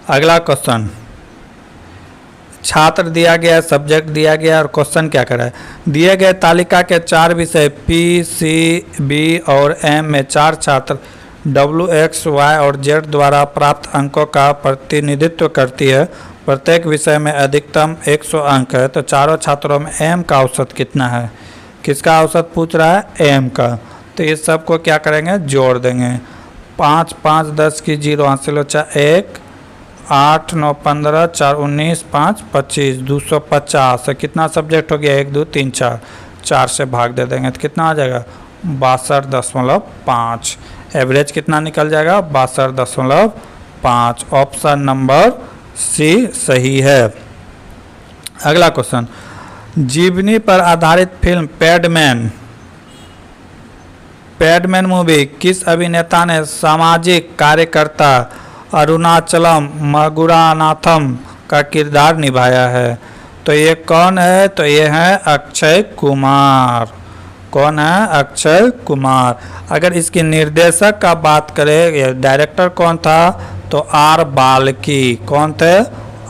Speaker 1: अगला क्वेश्चन, छात्र दिया गया, सब्जेक्ट दिया गया और क्वेश्चन क्या करा है। दिए गए तालिका के 4 विषय P, C, B और M में 4 छात्र W, X, Y और Z द्वारा प्राप्त अंकों का प्रतिनिधित्व करती है। प्रत्येक विषय में अधिकतम 100 अंक है, तो चारों छात्रों में M का औसत कितना है। किसका औसत पूछ रहा है, M का। तो इस सब को क्या करेंगे, जोड़ देंगे। 5 5 10 की 0 हासिल हो, 1 8 9 15 4 19 5 25 250। कितना सब्जेक्ट हो गया, 1 2 3 4, 4 से भाग दे देंगे तो कितना आ जाएगा 62.5। एवरेज कितना निकल जाएगा 62.5। ऑप्शन नंबर सी सही है। अगला क्वेश्चन, जीवनी पर आधारित फिल्म पैडमैन मूवी किस अभिनेता ने सामाजिक कार्यकर्ता अरुणाचलम मगुरानाथम का किरदार निभाया है? तो ये कौन है? तो ये है अक्षय कुमार। कौन है? अक्षय कुमार। अगर इसके निर्देशक का बात करें, ये डायरेक्टर कौन था? तो आर बाल्की। कौन थे?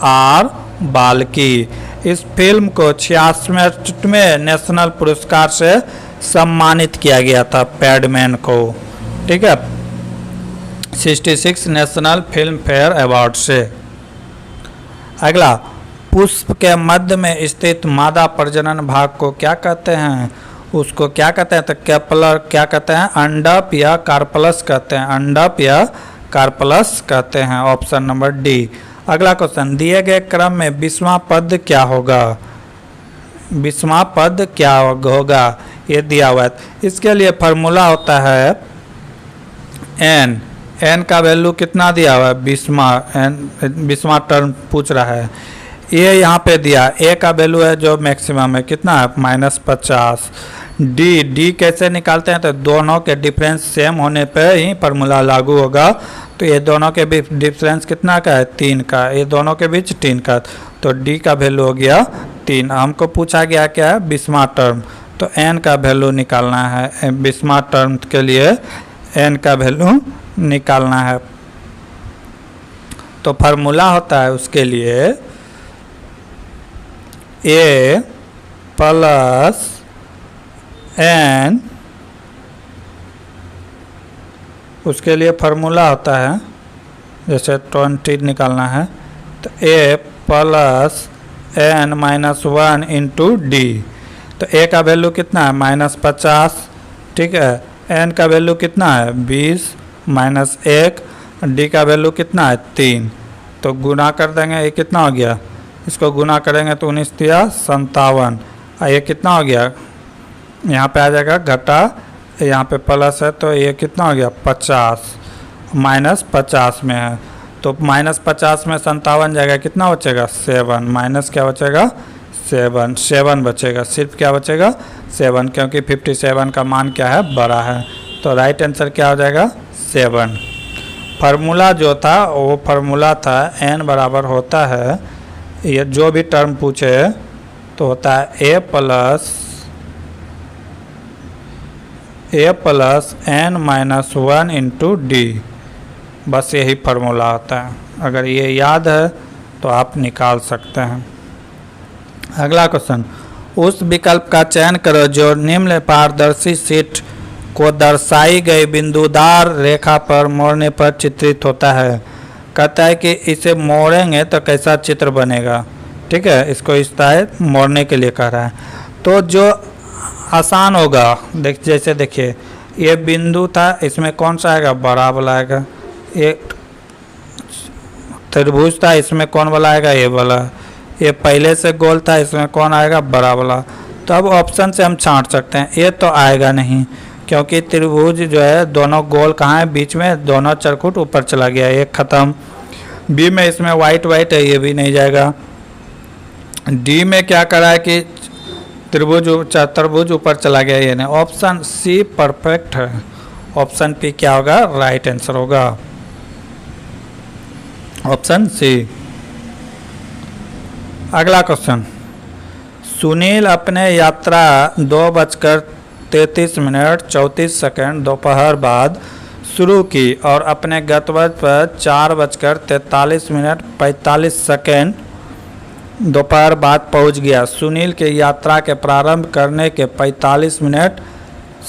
Speaker 1: आर बाल्की। इस फिल्म को 66वें नेशनल पुरस्कार से सम्मानित किया गया था पैडमैन को, ठीक है, 66 नेशनल फिल्म फेयर अवार्ड से। अगला, पुष्प के मध्य में स्थित मादा प्रजनन भाग को क्या कहते हैं? उसको क्या कहते हैं? तो कैपलर क्या कहते हैं? अंडप या कार्पलस कहते हैं। अंडप या कार्पलस कहते हैं। Option number D. अगला क्वेश्चन, दिए गए क्रम में 20वां पद क्या होगा? 20वां पद क्या होगा? ये दिया हुआ है। इसके लिए फार्मूला होता है एन। एन का वैल्यू कितना दिया हुआ है? 20वां टर्म पूछ रहा है। ये यहाँ पे दिया, ए का वैल्यू है जो मैक्सिमम है, कितना है? -50। डी कैसे निकालते हैं? तो दोनों के डिफरेंस सेम होने पे ही फार्मूला लागू होगा। तो ये दोनों के बीच डिफरेंस कितना का है? 3 का। ये दोनों के बीच 3 का, तो डी का वैल्यू हो गया 3। हमको पूछा गया क्या है? 20वां टर्म। तो एन का वैल्यू निकालना है। 20वां टर्म के लिए एन का वैल्यू निकालना है। तो फार्मूला होता है उसके लिए ए प्लस एन। उसके लिए फार्मूला होता है, जैसे 20 निकालना है तो ए प्लस एन -1 इंटू डी। तो ए का वैल्यू कितना है? -50, ठीक है। एन का वैल्यू कितना है? 20 -1। डी का वैल्यू कितना है? 3। तो गुना कर देंगे, ये कितना हो गया? इसको गुना करेंगे तो 19 या 57। ये कितना हो गया? यहाँ पे आ जाएगा घटा, यहाँ पे प्लस है तो ये कितना हो गया? 50। -50 में है तो -50 में 57 जाएगा, कितना बचेगा? 7। माइनस क्या बचेगा? 7 बचेगा। सिर्फ क्या बचेगा? 7, क्योंकि 57 का मान क्या है? बड़ा है। तो राइट आंसर क्या हो जाएगा? 7। फार्मूला जो था वो फार्मूला था n बराबर होता है, ये जो भी टर्म पूछे तो होता है a plus n-1 into D. बस यही फार्मूला होता है। अगर ये याद है तो आप निकाल सकते हैं। अगला क्वेश्चन, उस विकल्प का चयन करो जो निम्न पारदर्शी शीट को दर्शाई गई बिंदुदार रेखा पर मोड़ने पर चित्रित होता है। कहता है कि इसे मोड़ेंगे तो कैसा चित्र बनेगा, ठीक है। इसको इस तरह मोड़ने के लिए कह रहा है। तो जो आसान होगा, जैसे देखिए ये बिंदु था, इसमें कौन सा आएगा? बड़ा वाला आएगा। ये त्रिभुज था, इसमें कौन वाला आएगा? ये वाला। ये पहले से गोल था, इसमें कौन आएगा? बड़ा वाला। तो अब ऑप्शन से हम छांट सकते हैं। ये तो आएगा नहीं, क्योंकि त्रिभुज जो है दोनों गोल कहाँ है? बीच में, दोनों चरखुट ऊपर चला गया, एक खत्म। बी में इसमें वाइट है, ये भी नहीं जाएगा। डी में क्या करा है कि त्रिभुज ऊपर चला गया, ये नहीं। ऑप्शन सी परफेक्ट है। ऑप्शन पी क्या होगा? राइट आंसर होगा, ऑप्शन सी। अगला क्वेश्चन, सुनील अपने यात्रा 2:33 दोपहर बाद शुरू की और अपने गंतव्य पर 4:43 दोपहर बाद पहुंच गया। सुनील के यात्रा के प्रारंभ करने के 45 मिनट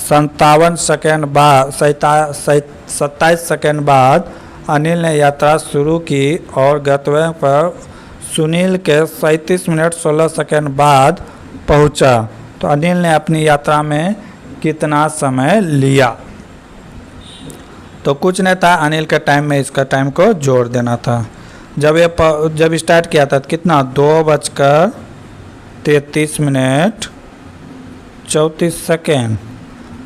Speaker 1: 27 सेकंड बाद अनिल ने यात्रा शुरू की और गंतव्य पर सुनील के 37 मिनट 16 सेकंड बाद पहुंचा। तो अनिल ने अपनी यात्रा में कितना समय लिया? तो कुछ नहीं था, अनिल के टाइम में इसका टाइम को जोड़ देना था। जब स्टार्ट किया था तो कितना? 2:33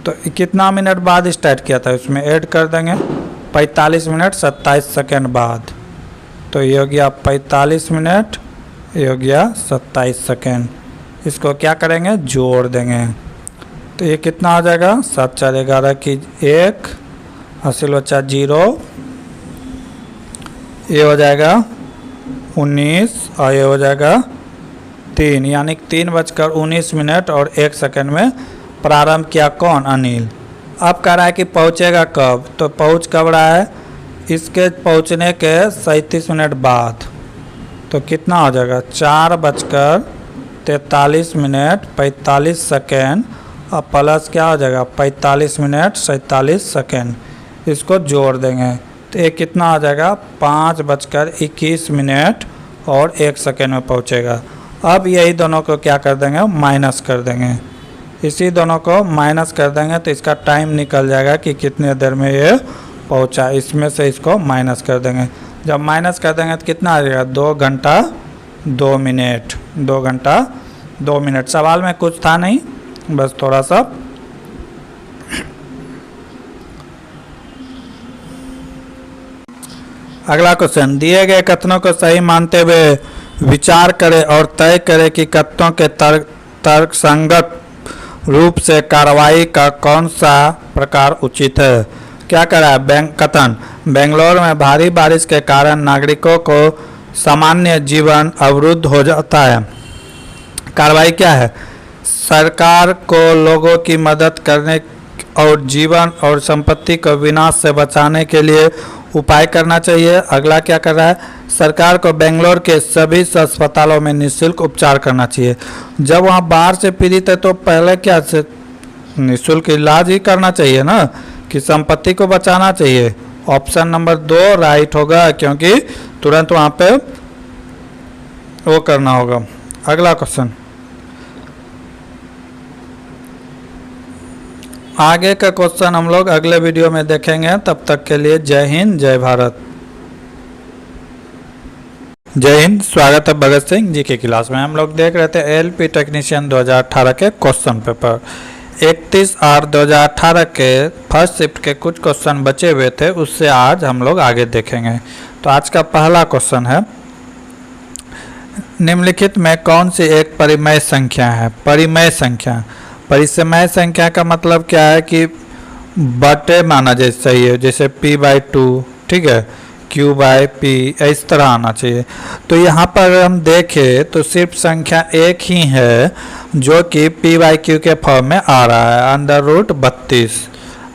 Speaker 1: तो कितना मिनट बाद स्टार्ट किया था? उसमें ऐड कर देंगे 45 मिनट 27 सेकंड बाद। तो ये हो गया 45 मिनट ये हो गया 27 सेकेंड। इसको क्या करेंगे, जोड़ देंगे। तो ये कितना हो जाएगा, 7 4 11 की 1, हासिल बच्चा 0, ये हो जाएगा 19 और ये हो जाएगा 3, यानी 3:19 और 1 सेकेंड में प्रारंभ किया कौन, अनिल। अब कह रहा है कि पहुंचेगा कब, तो पहुंच कब रहा है, इसके पहुंचने के 37 मिनट बाद। तो कितना हो जाएगा, 4:43 मिनट 45 सेकेंड और प्लस क्या हो जाएगा 45 मिनट 47 सेकेंड। इसको जोड़ देंगे तो ये कितना हो जाएगा, 5:21 मिनट और 1 सेकेंड में पहुंचेगा। अब यही दोनों को क्या कर देंगे, माइनस कर देंगे। इसी दोनों को माइनस कर देंगे तो इसका टाइम निकल जाएगा कि कितने देर में ये पहुंचा। इसमें से इसको माइनस कर देंगे। जब माइनस कर देंगे तो कितना आ जाएगा, 2 घंटा 2 मिनट। 2 घंटा 2 मिनट। सवाल में कुछ था नहीं, बस थोड़ा सा अगला क्वेश्चन, दिए गए कथनों को सही मानते हुए विचार करें और तय करें कि कथनों के तर्कसंगत रूप से कार्रवाई का कौन सा प्रकार उचित है। क्या करा है, कथन, बेंगलोर में भारी बारिश के कारण नागरिकों को सामान्य जीवन अवरुद्ध हो जाता है। कार्रवाई क्या है, सरकार को लोगों की मदद करने और जीवन और संपत्ति को विनाश से बचाने के लिए उपाय करना चाहिए। अगला क्या कर रहा है, सरकार को बेंगलोर के सभी अस्पतालों में निःशुल्क उपचार करना चाहिए। जब वहाँ बाढ़ से पीड़ित है तो पहले क्या से निःशुल्क इलाज ही करना चाहिए ना, कि संपत्ति को बचाना चाहिए। ऑप्शन नंबर 2 राइट होगा, क्योंकि तुरंत वहाँ पे वो करना होगा। अगला क्वेश्चन, आगे का क्वेश्चन हम लोग अगले वीडियो में देखेंगे। तब तक के लिए जय हिंद, जय भारत। जय हिंद, स्वागत है भगत सिंह जी की क्लास में। हम लोग देख रहे थे एलपी टेक्नीशियन 2018 के क्वेश्चन पेपर। 31/8/2018 के फर्स्ट शिफ्ट के कुछ क्वेश्चन बचे हुए थे, उससे आज हम लोग आगे देखेंगे। तो आज का पहला क्वेश्चन है, निम्नलिखित में कौन सी एक परिमेय संख्या है। परिमेय संख्या, परिमेय संख्या का मतलब क्या है कि बटे माना जैसे चाहिए, जैसे p/2, ठीक है, q/p, इस तरह आना चाहिए। तो यहाँ पर हम देखें तो सिर्फ संख्या एक ही है जो कि p/q के फॉर्म में आ रहा है, √32,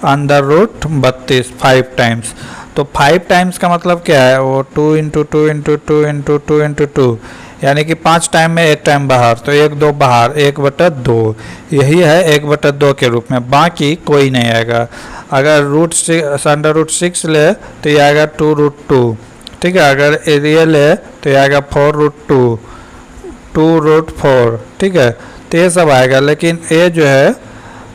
Speaker 1: √32 5 टाइम्स। तो 5 टाइम्स का मतलब क्या है, वो 2 × 2 × 2 × 2 × 2, यानी कि 5 टाइम में 1 टाइम बाहर, तो 1 2 बाहर, 1/2, यही है 1/2 के रूप में, बाकी कोई नहीं आएगा। अगर √6 ले तो ये आएगा 2√2, ठीक है। अगर एरिया ले तो ये आएगा 4√2, 2√4, ठीक है। तो ये सब आएगा, लेकिन ए जो है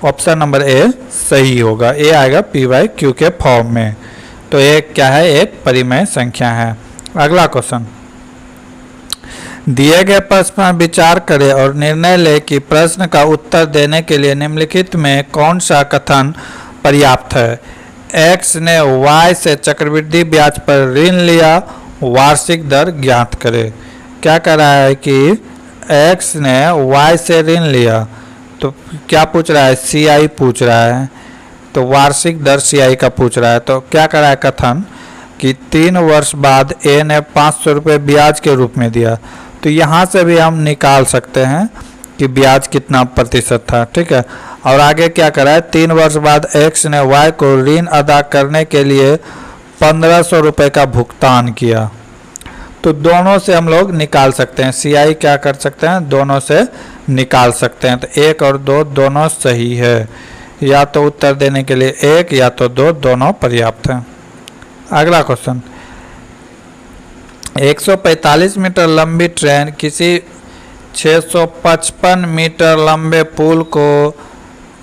Speaker 1: ऑप्शन नंबर ए सही होगा, ए आएगा p/q के फॉर्म में। तो ये क्या है, एक परिमेय संख्या है। अगला क्वेश्चन, दिए गए प्रश्न पर विचार करें और निर्णय लें कि प्रश्न का उत्तर देने के लिए निम्नलिखित में कौन सा कथन पर्याप्त है। x ने y से चक्रवृद्धि ब्याज पर ऋण लिया, वार्षिक दर ज्ञात करें। क्या कह रहा है कि x ने y से ऋण लिया, तो क्या पूछ रहा है, CI पूछ रहा है, तो वार्षिक दर CI का पूछ रहा है। तो क्या कर रहा है कथन कि 3 वर्ष बाद A ने 500 रुपये ब्याज के रूप में दिया। तो यहाँ से भी हम निकाल सकते हैं कि ब्याज कितना प्रतिशत था, ठीक है। और आगे क्या करा है, 3 वर्ष बाद x ने y को ऋण अदा करने के लिए 1500 रुपये का भुगतान किया। तो दोनों से हम लोग निकाल सकते हैं, CI क्या कर सकते हैं, दोनों से निकाल सकते हैं। तो 1 और 2 दोनों सही है, या तो उत्तर देने के लिए 1 या तो 2 दोनों पर्याप्त हैं। अगला क्वेश्चन, 145 मीटर लंबी ट्रेन किसी 655 मीटर लंबे पुल को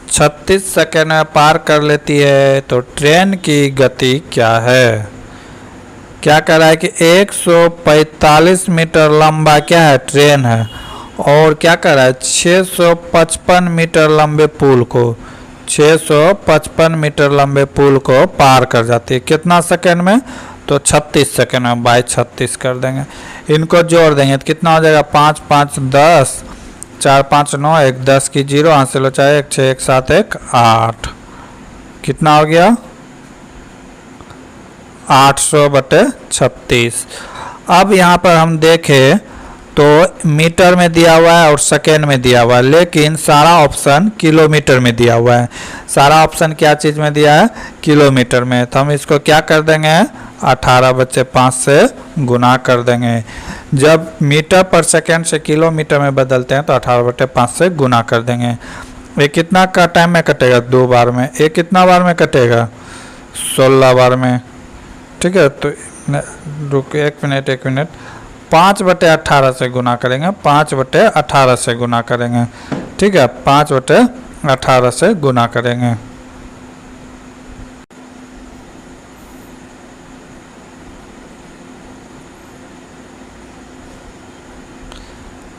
Speaker 1: 36 सेकंड में पार कर लेती है, तो ट्रेन की गति क्या है। क्या कह रहा है कि 145 मीटर लंबा क्या है, ट्रेन है, और क्या कह रहा है 655 मीटर लंबे पुल को, 655 मीटर लंबे पुल को पार कर जाती है कितना सेकंड में, तो 36 सेकेंड में बाई 36 कर देंगे। इनको जोड़ देंगे तो कितना हो जाएगा, 5 5 10, 4 5 9, 1 10 की 0, हासिल हो जाए 1 6 1 7 1 8, कितना हो गया 800/36। अब यहाँ पर हम देखें तो मीटर में दिया हुआ है और सेकेंड में दिया हुआ है, लेकिन सारा ऑप्शन किलोमीटर में दिया हुआ है। सारा ऑप्शन क्या चीज़ में दिया है, किलोमीटर में। तो हम इसको क्या कर देंगे, 18/5 से गुना कर देंगे। जब मीटर पर सेकेंड से किलोमीटर में बदलते हैं तो 18/5 से गुना कर देंगे। ये कितना का टाइम में कटेगा, 2 बार में। ये कितना बार में कटेगा, 16 बार में। ठीक है, तो रुकिए 1 मिनट, 5/18 से गुना करेंगे, 5/18 से गुना करेंगे। ठीक है, 5/18 से गुना करेंगे।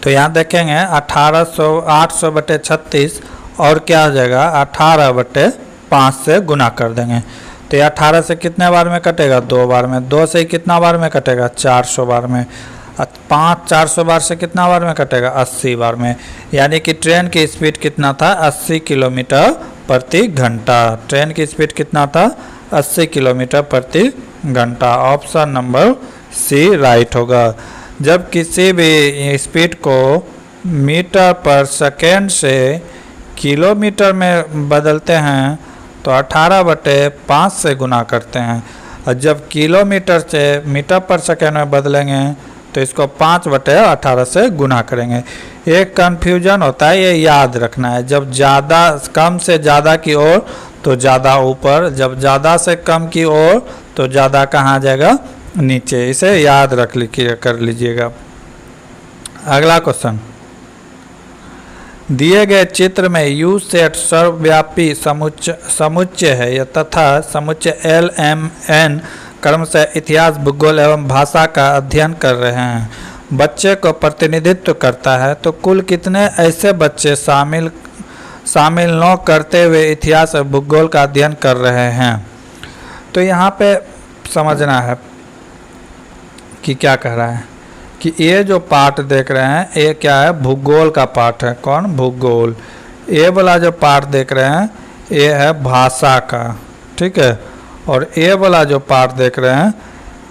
Speaker 1: तो यहाँ देखेंगे 800/36 और क्या हो जाएगा, 18/5 से गुना कर देंगे। तो ये 18 से कितने बार में कटेगा, 2 बार में। 2 से कितना बार में कटेगा, 400 बार में। 5 400 बार से कितना बार में कटेगा, 80 बार में। यानी कि ट्रेन की स्पीड कितना था, 80 किलोमीटर प्रति घंटा। ट्रेन की स्पीड कितना था, 80 किलोमीटर प्रति घंटा। ऑप्शन नंबर सी राइट होगा। जब किसी भी स्पीड को मीटर पर सेकेंड से किलोमीटर में बदलते हैं तो 18/5 से गुना करते हैं, और जब किलोमीटर से मीटर पर सेकेंड में बदलेंगे तो इसको 5/18 से गुना करेंगे। एक कन्फ्यूजन होता है, ये याद रखना है। जब ज़्यादा कम से ज़्यादा की ओर तो ज़्यादा ऊपर, जब ज़्यादा से कम की ओर तो ज़्यादा कहाँ आ जाएगा, नीचे। इसे याद रख कर लीजिएगा। अगला क्वेश्चन, दिए गए चित्र में यू सेट सर्वव्यापी समुच्चय है यह, तथा समुच्चय एल एम एन क्रमशः इतिहास, भूगोल एवं भाषा का अध्ययन कर रहे हैं। बच्चे को प्रतिनिधित्व करता है, तो कुल कितने ऐसे बच्चे शामिल न करते हुए इतिहास और भूगोल का अध्ययन कर रहे हैं। तो यहाँ पे समझना है कि क्या कह रहा है कि ये जो पार्ट देख रहे हैं ये क्या है, भूगोल का पार्ट है। कौन, भूगोल। ये वाला जो पार्ट देख रहे हैं ये है भाषा का। ठीक है, और ये वाला जो पार्ट देख रहे हैं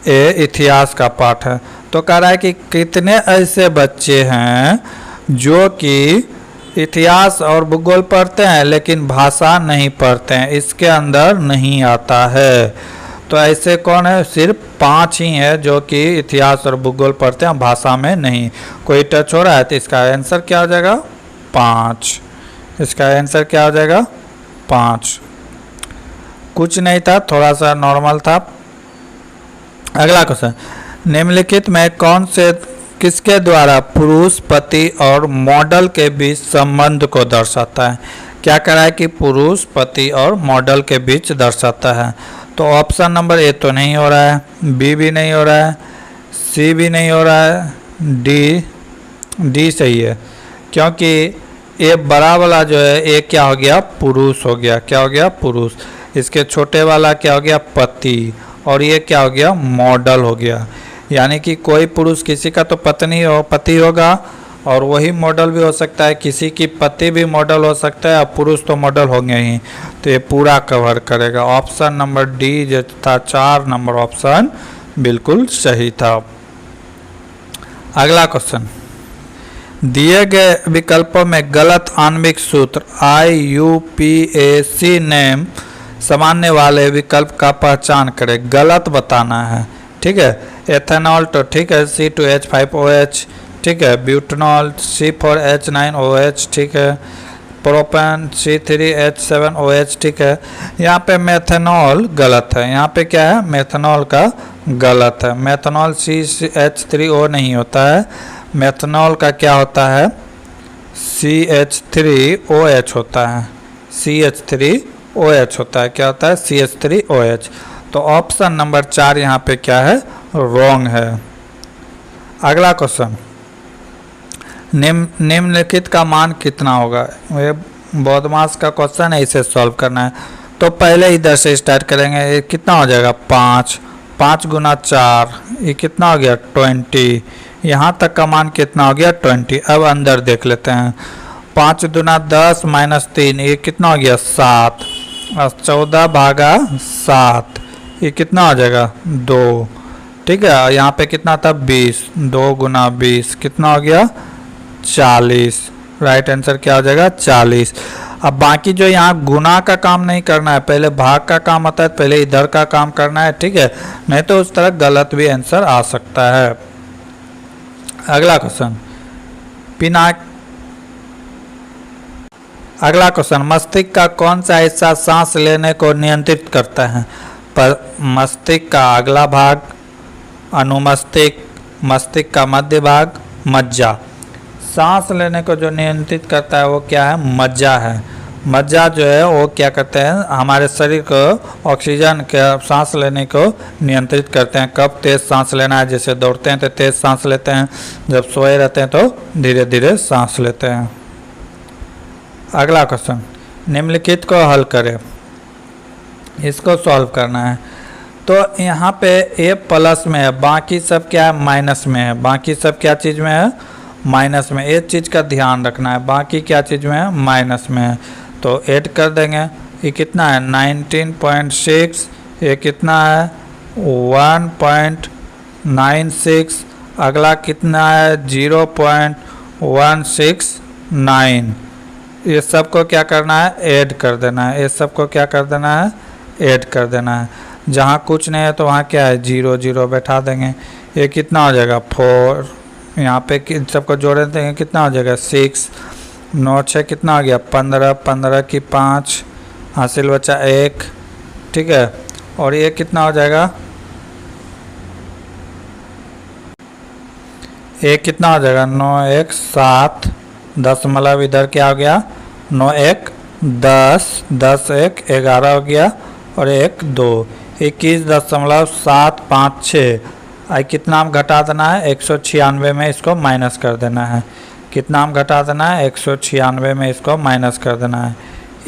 Speaker 1: ये इतिहास का पार्ट है। तो कह रहा है कि कितने ऐसे बच्चे हैं जो कि इतिहास और भूगोल पढ़ते हैं लेकिन भाषा नहीं पढ़ते हैं, इसके अंदर नहीं आता है। तो ऐसे कौन है, सिर्फ 5 ही है जो कि इतिहास और भूगोल पढ़ते हैं, भाषा में नहीं। कोई टच हो रहा है तो इसका आंसर क्या हो जाएगा, 5। इसका आंसर क्या हो जाएगा, 5। कुछ नहीं था, थोड़ा सा नॉर्मल था। अगला क्वेश्चन, निम्नलिखित में कौन से किसके द्वारा पुरुष पति और मॉडल के बीच संबंध को दर्शाता है। क्या कह रहा है कि पुरुष पति और मॉडल के बीच दर्शाता है। तो ऑप्शन नंबर ए तो नहीं हो रहा है, बी भी नहीं हो रहा है, सी भी नहीं हो रहा है, डी सही है। क्योंकि ये बड़ा वाला जो है ये क्या हो गया, पुरुष हो गया। क्या हो गया, पुरुष। इसके छोटे वाला क्या हो गया, पति। और ये क्या हो गया, मॉडल हो गया। यानी कि कोई पुरुष किसी का तो पति होगा और वही मॉडल भी हो सकता है, किसी की पति भी मॉडल हो सकता है और पुरुष तो मॉडल होंगे ही। तो ये पूरा कवर करेगा। ऑप्शन नंबर डी जो था 4 नंबर ऑप्शन बिल्कुल सही था। अगला क्वेश्चन, दिए गए विकल्पों में गलत आणविक सूत्र IUPAC नेम सामान्य वाले विकल्प का पहचान करें। गलत बताना है। ठीक है, एथेनॉल तो ठीक है, C2H5OH। ठीक है, ब्यूटेनॉल C4H9OH। ठीक है, प्रोपेन C3H7OH। ठीक है, यहाँ पे मेथनॉल गलत है। यहाँ पे क्या है, मेथनॉल का गलत है। मेथनॉल CH3O नहीं होता है, मेथनॉल का क्या होता है, CH3OH होता है। CH3OH होता है। क्या होता है, CH3OH। तो ऑप्शन नंबर 4 यहाँ पे क्या है, रॉन्ग है। अगला क्वेश्चन, निम्नलिखित का मान कितना होगा। ये बदमाश का क्वेश्चन है, इसे सॉल्व करना है। तो पहले इधर से स्टार्ट करेंगे। ये कितना हो जाएगा, 5। 5 गुना 4 ये कितना हो गया 20। यहाँ तक का मान कितना हो गया 20। अब अंदर देख लेते हैं। 5 दुना 10 माइनस 3 ये कितना हो गया 7। और 14 भागा 7 ये कितना हो जाएगा 2। ठीक है, यहाँ पे कितना था 20। 2 गुना 20 कितना हो गया 40। राइट आंसर क्या हो जाएगा 40। अब बाकी जो यहाँ गुना का काम नहीं करना है, पहले भाग का काम होता है, पहले इधर का काम करना है। ठीक है, नहीं तो उस तरह गलत भी आंसर आ सकता है। अगला क्वेश्चन पिनाक। अगला क्वेश्चन मस्तिष्क का कौन सा हिस्सा सांस लेने को नियंत्रित करता है? पर मस्तिष्क का अगला भाग, अनुमस्तिष्क, मस्तिष्क का मध्य भाग, मज्जा। सांस लेने को जो नियंत्रित करता है वो क्या है? मज्जा है। मज्जा जो है वो क्या करते हैं? हमारे शरीर को ऑक्सीजन के सांस लेने को नियंत्रित करते हैं। कब तेज सांस लेना है, जैसे दौड़ते हैं तो तेज सांस लेते हैं, जब सोए रहते हैं तो धीरे धीरे सांस लेते हैं। अगला क्वेश्चन निम्नलिखित को हल करें। इसको सॉल्व करना है। तो यहाँ पे ए प्लस में है, बाकी सब क्या है माइनस में है। बाकी सब क्या चीज़ में है? माइनस में। एक चीज़ का ध्यान रखना है, बाकी क्या चीज़ में है? माइनस में है। तो ऐड कर देंगे। ये कितना है 19.6। ये कितना है 1.96। अगला कितना है 0.169। ये सबको क्या करना है? ऐड कर देना है। ये सबको क्या कर देना है? ऐड कर देना है। जहाँ कुछ नहीं है तो वहाँ क्या है 0 0 बैठा देंगे। ये कितना हो जाएगा 4। यहाँ पे इन सबको जोड़ देंगे कितना हो जाएगा 6। 9 6 कितना हो गया 15। 15 की 5 हासिल बचा 1। ठीक है, और ये कितना हो जाएगा? ये कितना हो जाएगा 9 1 7। 10 मतलब इधर क्या हो गया 9 1 10। 10 1 11 हो गया और 1 2। 21.756। आई कितना हम घटा देना है 196 में इसको माइनस कर देना है। कितना हम घटा देना है 196 में इसको माइनस कर देना है।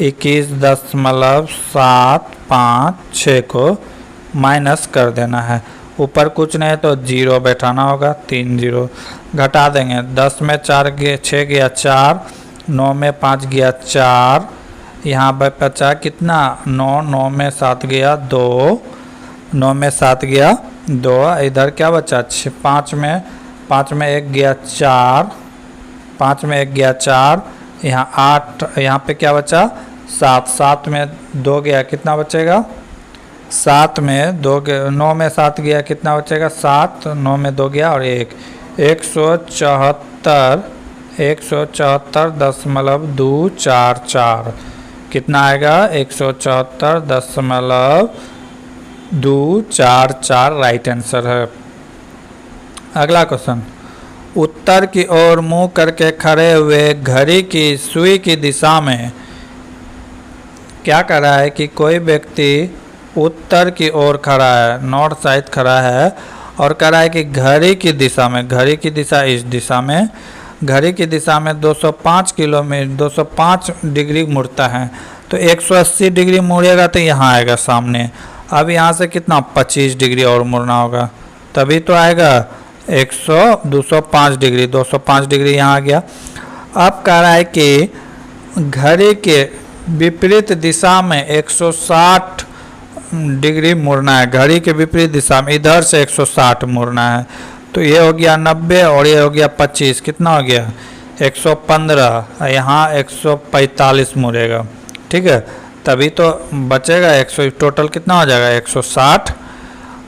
Speaker 1: 21.756 को माइनस कर देना है। ऊपर कुछ नहीं तो 0 बैठाना होगा, 3 0 घटा देंगे। 10 में 4 गया 6 गया 4। 9 में 5 गया 4। यहाँ पर बचा कितना 9। 9 में 7 गया 2। 9 में 7 गया 2। इधर क्या बचा 5 में 1 गया 4। 5 में 1 गया 4। यहाँ 8। यहाँ पे क्या बचा 7। 7 में 2 गया कितना बचेगा 7 में 2 गया। 9 में 7 गया कितना बचेगा 7। 9 में 2 गया और 1। 174.244 कितना आएगा 174.244 राइट आंसर है। अगला क्वेश्चन उत्तर की ओर मुंह करके खड़े हुए घड़ी की सुई की दिशा में क्या कर रहा है कि कोई व्यक्ति उत्तर की ओर खड़ा है, नॉर्थ साइड खड़ा है और कह रहा है कि घड़ी की दिशा में, घड़ी की दिशा इस दिशा में, घड़ी की दिशा में 205 किलोमीटर 205 डिग्री मुड़ता है। तो 180 डिग्री मुड़ेगा तो यहाँ आएगा सामने। अब यहाँ से कितना 25 डिग्री और मुड़ना होगा तभी तो आएगा 205 डिग्री। 205 डिग्री यहाँ आ गया। अब कह रहा है कि घड़ी के विपरीत दिशा में 160 डिग्री मुड़ना है। घड़ी के विपरीत दिशा में इधर से 160 मुड़ना है। तो ये हो गया 90 और ये हो गया 25 कितना हो गया 115। यहाँ 145 मुड़ेगा। ठीक है, तभी तो बचेगा 100। टोटल कितना हो जाएगा 160।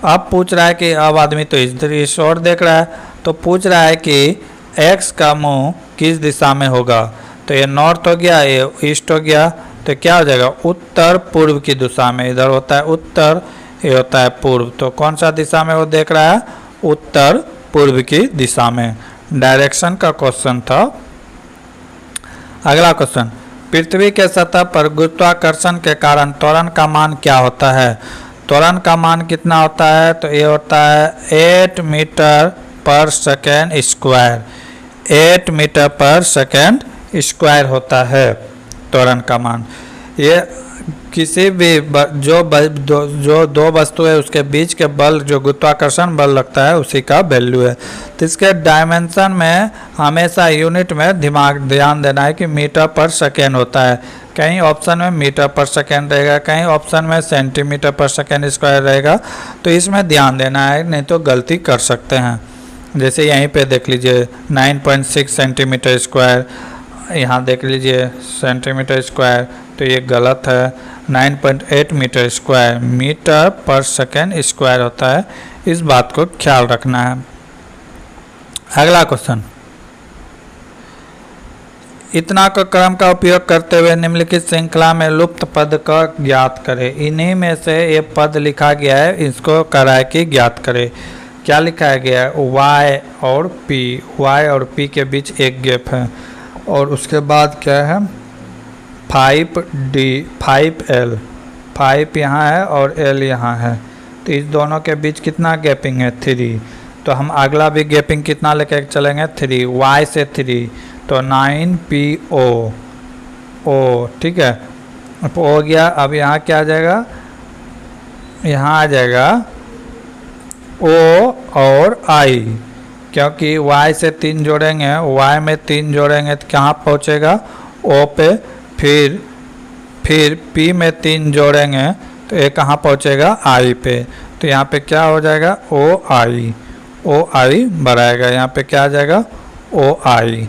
Speaker 1: अब पूछ रहा है कि अब आदमी तो इस ओर देख रहा है तो पूछ रहा है कि x का मुंह किस दिशा में होगा। तो ये नॉर्थ हो गया, ये ईस्ट हो गया, तो क्या हो जाएगा उत्तर पूर्व की दिशा में। इधर होता है उत्तर, ये होता है पूर्व। तो कौन सा दिशा में वो देख रहा है उत्तर पूर्व की दिशा में। डायरेक्शन का क्वेश्चन था। अगला क्वेश्चन पृथ्वी के सतह पर गुरुत्वाकर्षण के कारण त्वरण का मान क्या होता है? त्वरण का मान कितना होता है? तो ये होता है 8 मीटर पर सेकेंड स्क्वायर। 8 मीटर पर सेकेंड स्क्वायर होता है त्वरण का मान। ये किसी भी जो दो वस्तु है उसके बीच के बल जो गुरुत्वाकर्षण बल लगता है उसी का वैल्यू है। तो इसके डायमेंशन में हमेशा यूनिट में ध्यान देना है कि मीटर पर सेकेंड होता है। कहीं ऑप्शन में मीटर पर सेकेंड रहेगा, कहीं ऑप्शन में सेंटीमीटर पर सेकेंड स्क्वायर रहेगा। तो इसमें ध्यान देना है, नहीं तो गलती कर सकते हैं। जैसे यहीं पे देख लीजिए 9.6 सेंटीमीटर स्क्वायर, यहाँ देख लीजिए सेंटीमीटर स्क्वायर, तो ये गलत है। 9.8 मीटर स्क्वायर, मीटर पर सेकेंड स्क्वायर होता है। इस बात को ख्याल रखना है। अगला क्वेश्चन, इतना का क्रम का उपयोग करते हुए निम्नलिखित श्रृंखला में लुप्त पद का ज्ञात करें। इन्हीं में से ये पद लिखा गया है, इसको कराए कि ज्ञात करें। क्या लिखा गया है? y और p, y और p के बीच एक गैप है, और उसके बाद क्या है 5d 5l, 5 यहाँ है और l यहाँ है, तो इस दोनों के बीच कितना गैपिंग है 3। तो हम अगला भी गैपिंग कितना लेकर चलेंगे 3, y से 3, तो 9po o, ठीक है, हो गया। अब यहाँ क्या आ जाएगा, यहाँ आ जाएगा o और i, क्योंकि y से 3 जोड़ेंगे, y में 3 जोड़ेंगे तो कहाँ पहुँचेगा o पे, फिर p में 3 जोड़ेंगे तो ये कहाँ पहुँचेगा i पे। तो यहाँ पे क्या हो जाएगा o i बढ़ाएगा, यहाँ पे क्या आ जाएगा o i।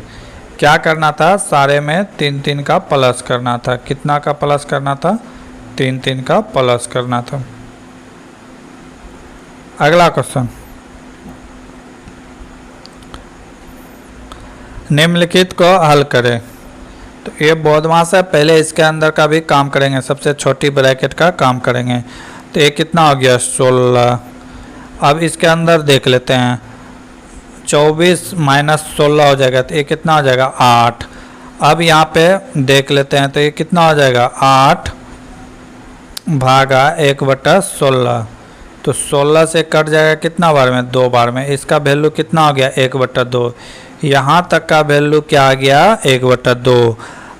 Speaker 1: क्या करना था, सारे में 3 का प्लस करना था। कितना का प्लस करना था? 3 का प्लस करना था। अगला क्वेश्चन, निम्नलिखित को हल करें। तो ये बोधमास है, पहले इसके अंदर का भी काम करेंगे, सबसे छोटी ब्रैकेट का काम करेंगे। तो ये कितना हो गया 16। अब इसके अंदर देख लेते हैं, 24 माइनस 16 हो जाएगा, तो ये कितना हो जाएगा 8। अब यहाँ पे देख लेते हैं, तो ये कितना हो जाएगा 8 भागा 1/16। तो 16 से कट जाएगा कितना बार में, 2 बार में। इसका वैल्यू कितना हो गया 1/2। यहाँ तक का वैल्यू क्या आ गया 1/2।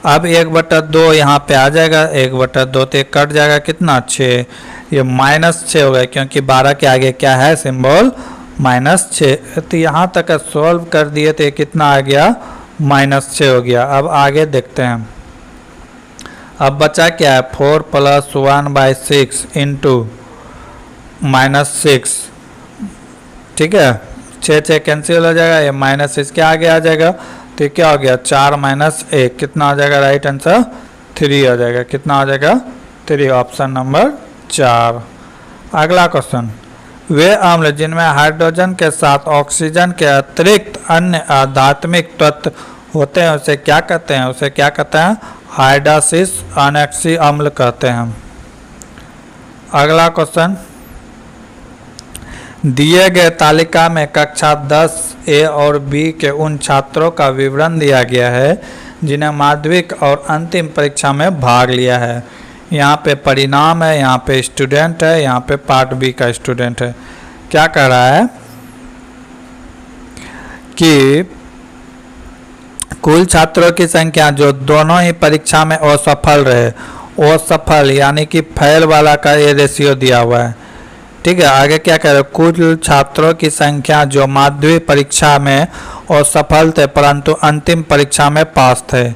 Speaker 1: अब 1/2 यहाँ पे आ जाएगा 1/2, तो कट जाएगा कितना 6। ये -6 हो गया, क्योंकि 12 के आगे क्या है सिंबल -6। तो यहाँ तक का सॉल्व कर दिए तो ये कितना आ गया -6 हो गया। अब आगे देखते हैं, अब बचा क्या है 4 + 1/6 इंटू -6, ठीक है, 6 कैंसिल हो जाएगा, ये -6 के आगे आ जाएगा। तो क्या हो गया 4 - 1, कितना हो जाएगा, राइट आंसर 3 हो जाएगा। कितना हो जाएगा 3, ऑप्शन नंबर 4। अगला क्वेश्चन, वे अम्ल जिनमें हाइड्रोजन के साथ ऑक्सीजन के अतिरिक्त अन्य आध्यात्मिक तत्व होते हैं उसे क्या कहते हैं? उसे क्या कहते हैं? हाइड्रोसिस अनेक्सी अम्ल कहते हैं। अगला क्वेश्चन, दिए गए तालिका में कक्षा 10 ए और बी के उन छात्रों का विवरण दिया गया है जिन्हें माध्यमिक और अंतिम परीक्षा में भाग लिया है। यहाँ पे परिणाम है, यहाँ पे स्टूडेंट है, यहाँ पे पार्ट बी का स्टूडेंट है। क्या कह रहा है कि कुल छात्रों की संख्या जो दोनों ही परीक्षा में असफल रहे, असफल यानी कि फेल वाला का ये रेशियो दिया हुआ है, ठीक है। आगे क्या कह रहे हैं, कुल छात्रों की संख्या जो माध्यमिक परीक्षा में असफल थे परंतु अंतिम परीक्षा में पास थे।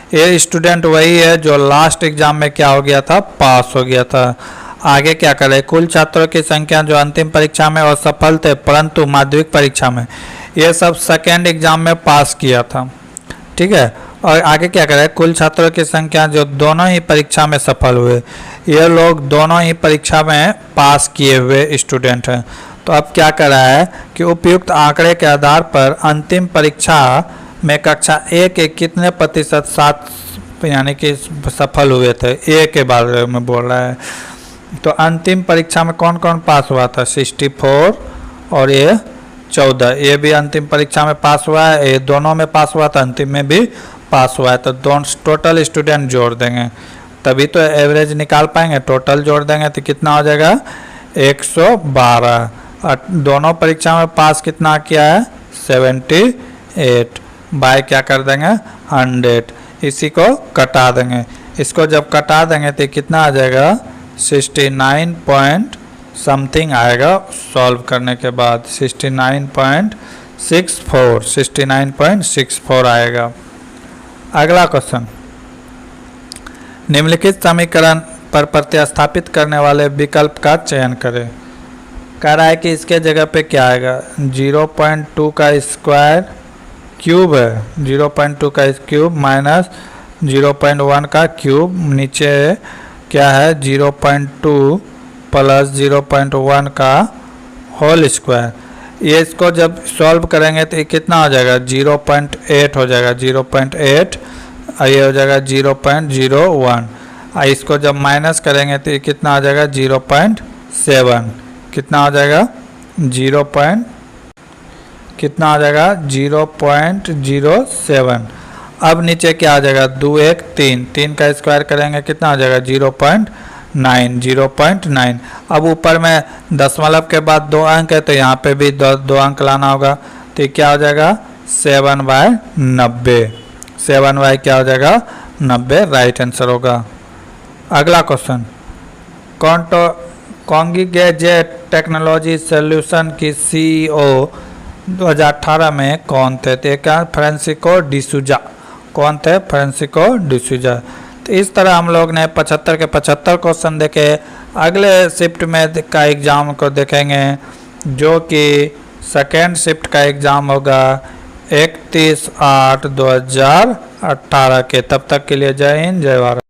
Speaker 1: ये स्टूडेंट वही है जो लास्ट एग्जाम में क्या हो गया था, पास हो गया था। आगे क्या करें, कुल छात्रों की संख्या जो अंतिम परीक्षा में असफल थे परंतु माध्यमिक परीक्षा में, ये सब सेकेंड एग्जाम में पास किया था, ठीक है। और आगे क्या करें, कुल छात्रों की संख्या जो दोनों ही परीक्षा में सफल हुए, ये लोग दोनों ही परीक्षा में पास किए हुए स्टूडेंट हैं। तो अब क्या कर रहा है कि उपयुक्त आंकड़े के आधार पर अंतिम परीक्षा में कक्षा ए के कितने प्रतिशत साथ यानी कि सफल हुए थे, ए के बारे में बोल रहा है। तो अंतिम परीक्षा में कौन कौन पास हुआ था, 64 और ये 14, ये भी अंतिम परीक्षा में पास हुआ है, ये दोनों में पास हुआ था, अंतिम में भी पास हुआ है। तो दोनों टोटल स्टूडेंट जोड़ देंगे तभी तो एवरेज निकाल पाएंगे। टोटल जोड़ देंगे तो कितना हो जाएगा 112। और दोनों परीक्षा में पास कितना किया है 78, बाय क्या कर देंगे 100, इसी को कटा देंगे। इसको जब कटा देंगे तो कितना आ जाएगा 69 पॉइंट समथिंग आएगा सॉल्व करने के बाद 69.64 आएगा। अगला क्वेश्चन, निम्नलिखित समीकरण पर प्रतिस्थापित करने वाले विकल्प का चयन करें। कह रहा है कि इसके जगह पे क्या आएगा 0.2 का स्क्वायर क्यूब है, 0.2 का क्यूब माइनस 0.1 का क्यूब, नीचे क्या है 0.2 प्लस 0.1 का होल स्क्वायर। ये इसको जब सॉल्व करेंगे तो ये कितना हो जाएगा 0.8 हो जाएगा, 0.8, ये हो जाएगा 0.01। इसको जब माइनस करेंगे तो ये कितना आ जाएगा 0.7, कितना हो जाएगा 0.07। अब नीचे क्या आ जाएगा 2 1 3, 3 का स्क्वायर करेंगे कितना आ जाएगा 0.9। अब ऊपर में दशमलव के बाद 2 अंक है तो यहाँ पे भी 2 अंक लाना होगा, तो ये क्या हो जाएगा 7/90। 7 क्या हो जाएगा 90, राइट आंसर होगा। अगला क्वेश्चन, कॉन्गिगेट टेक्नोलॉजी सॉल्यूशन की CEO 2018 में कौन थे? तो क्या फ्रांसिस्को डिसूजा। कौन थे? फ्रांसिस्को डिसूजा। तो इस तरह हम लोग ने 75 के 75 क्वेश्चन देखे। अगले शिफ्ट में का एग्ज़ाम को देखेंगे जो कि सेकेंड शिफ्ट का एग्ज़ाम होगा 31/8/2018 के। तब तक के लिए जय हिंद, जय भारत।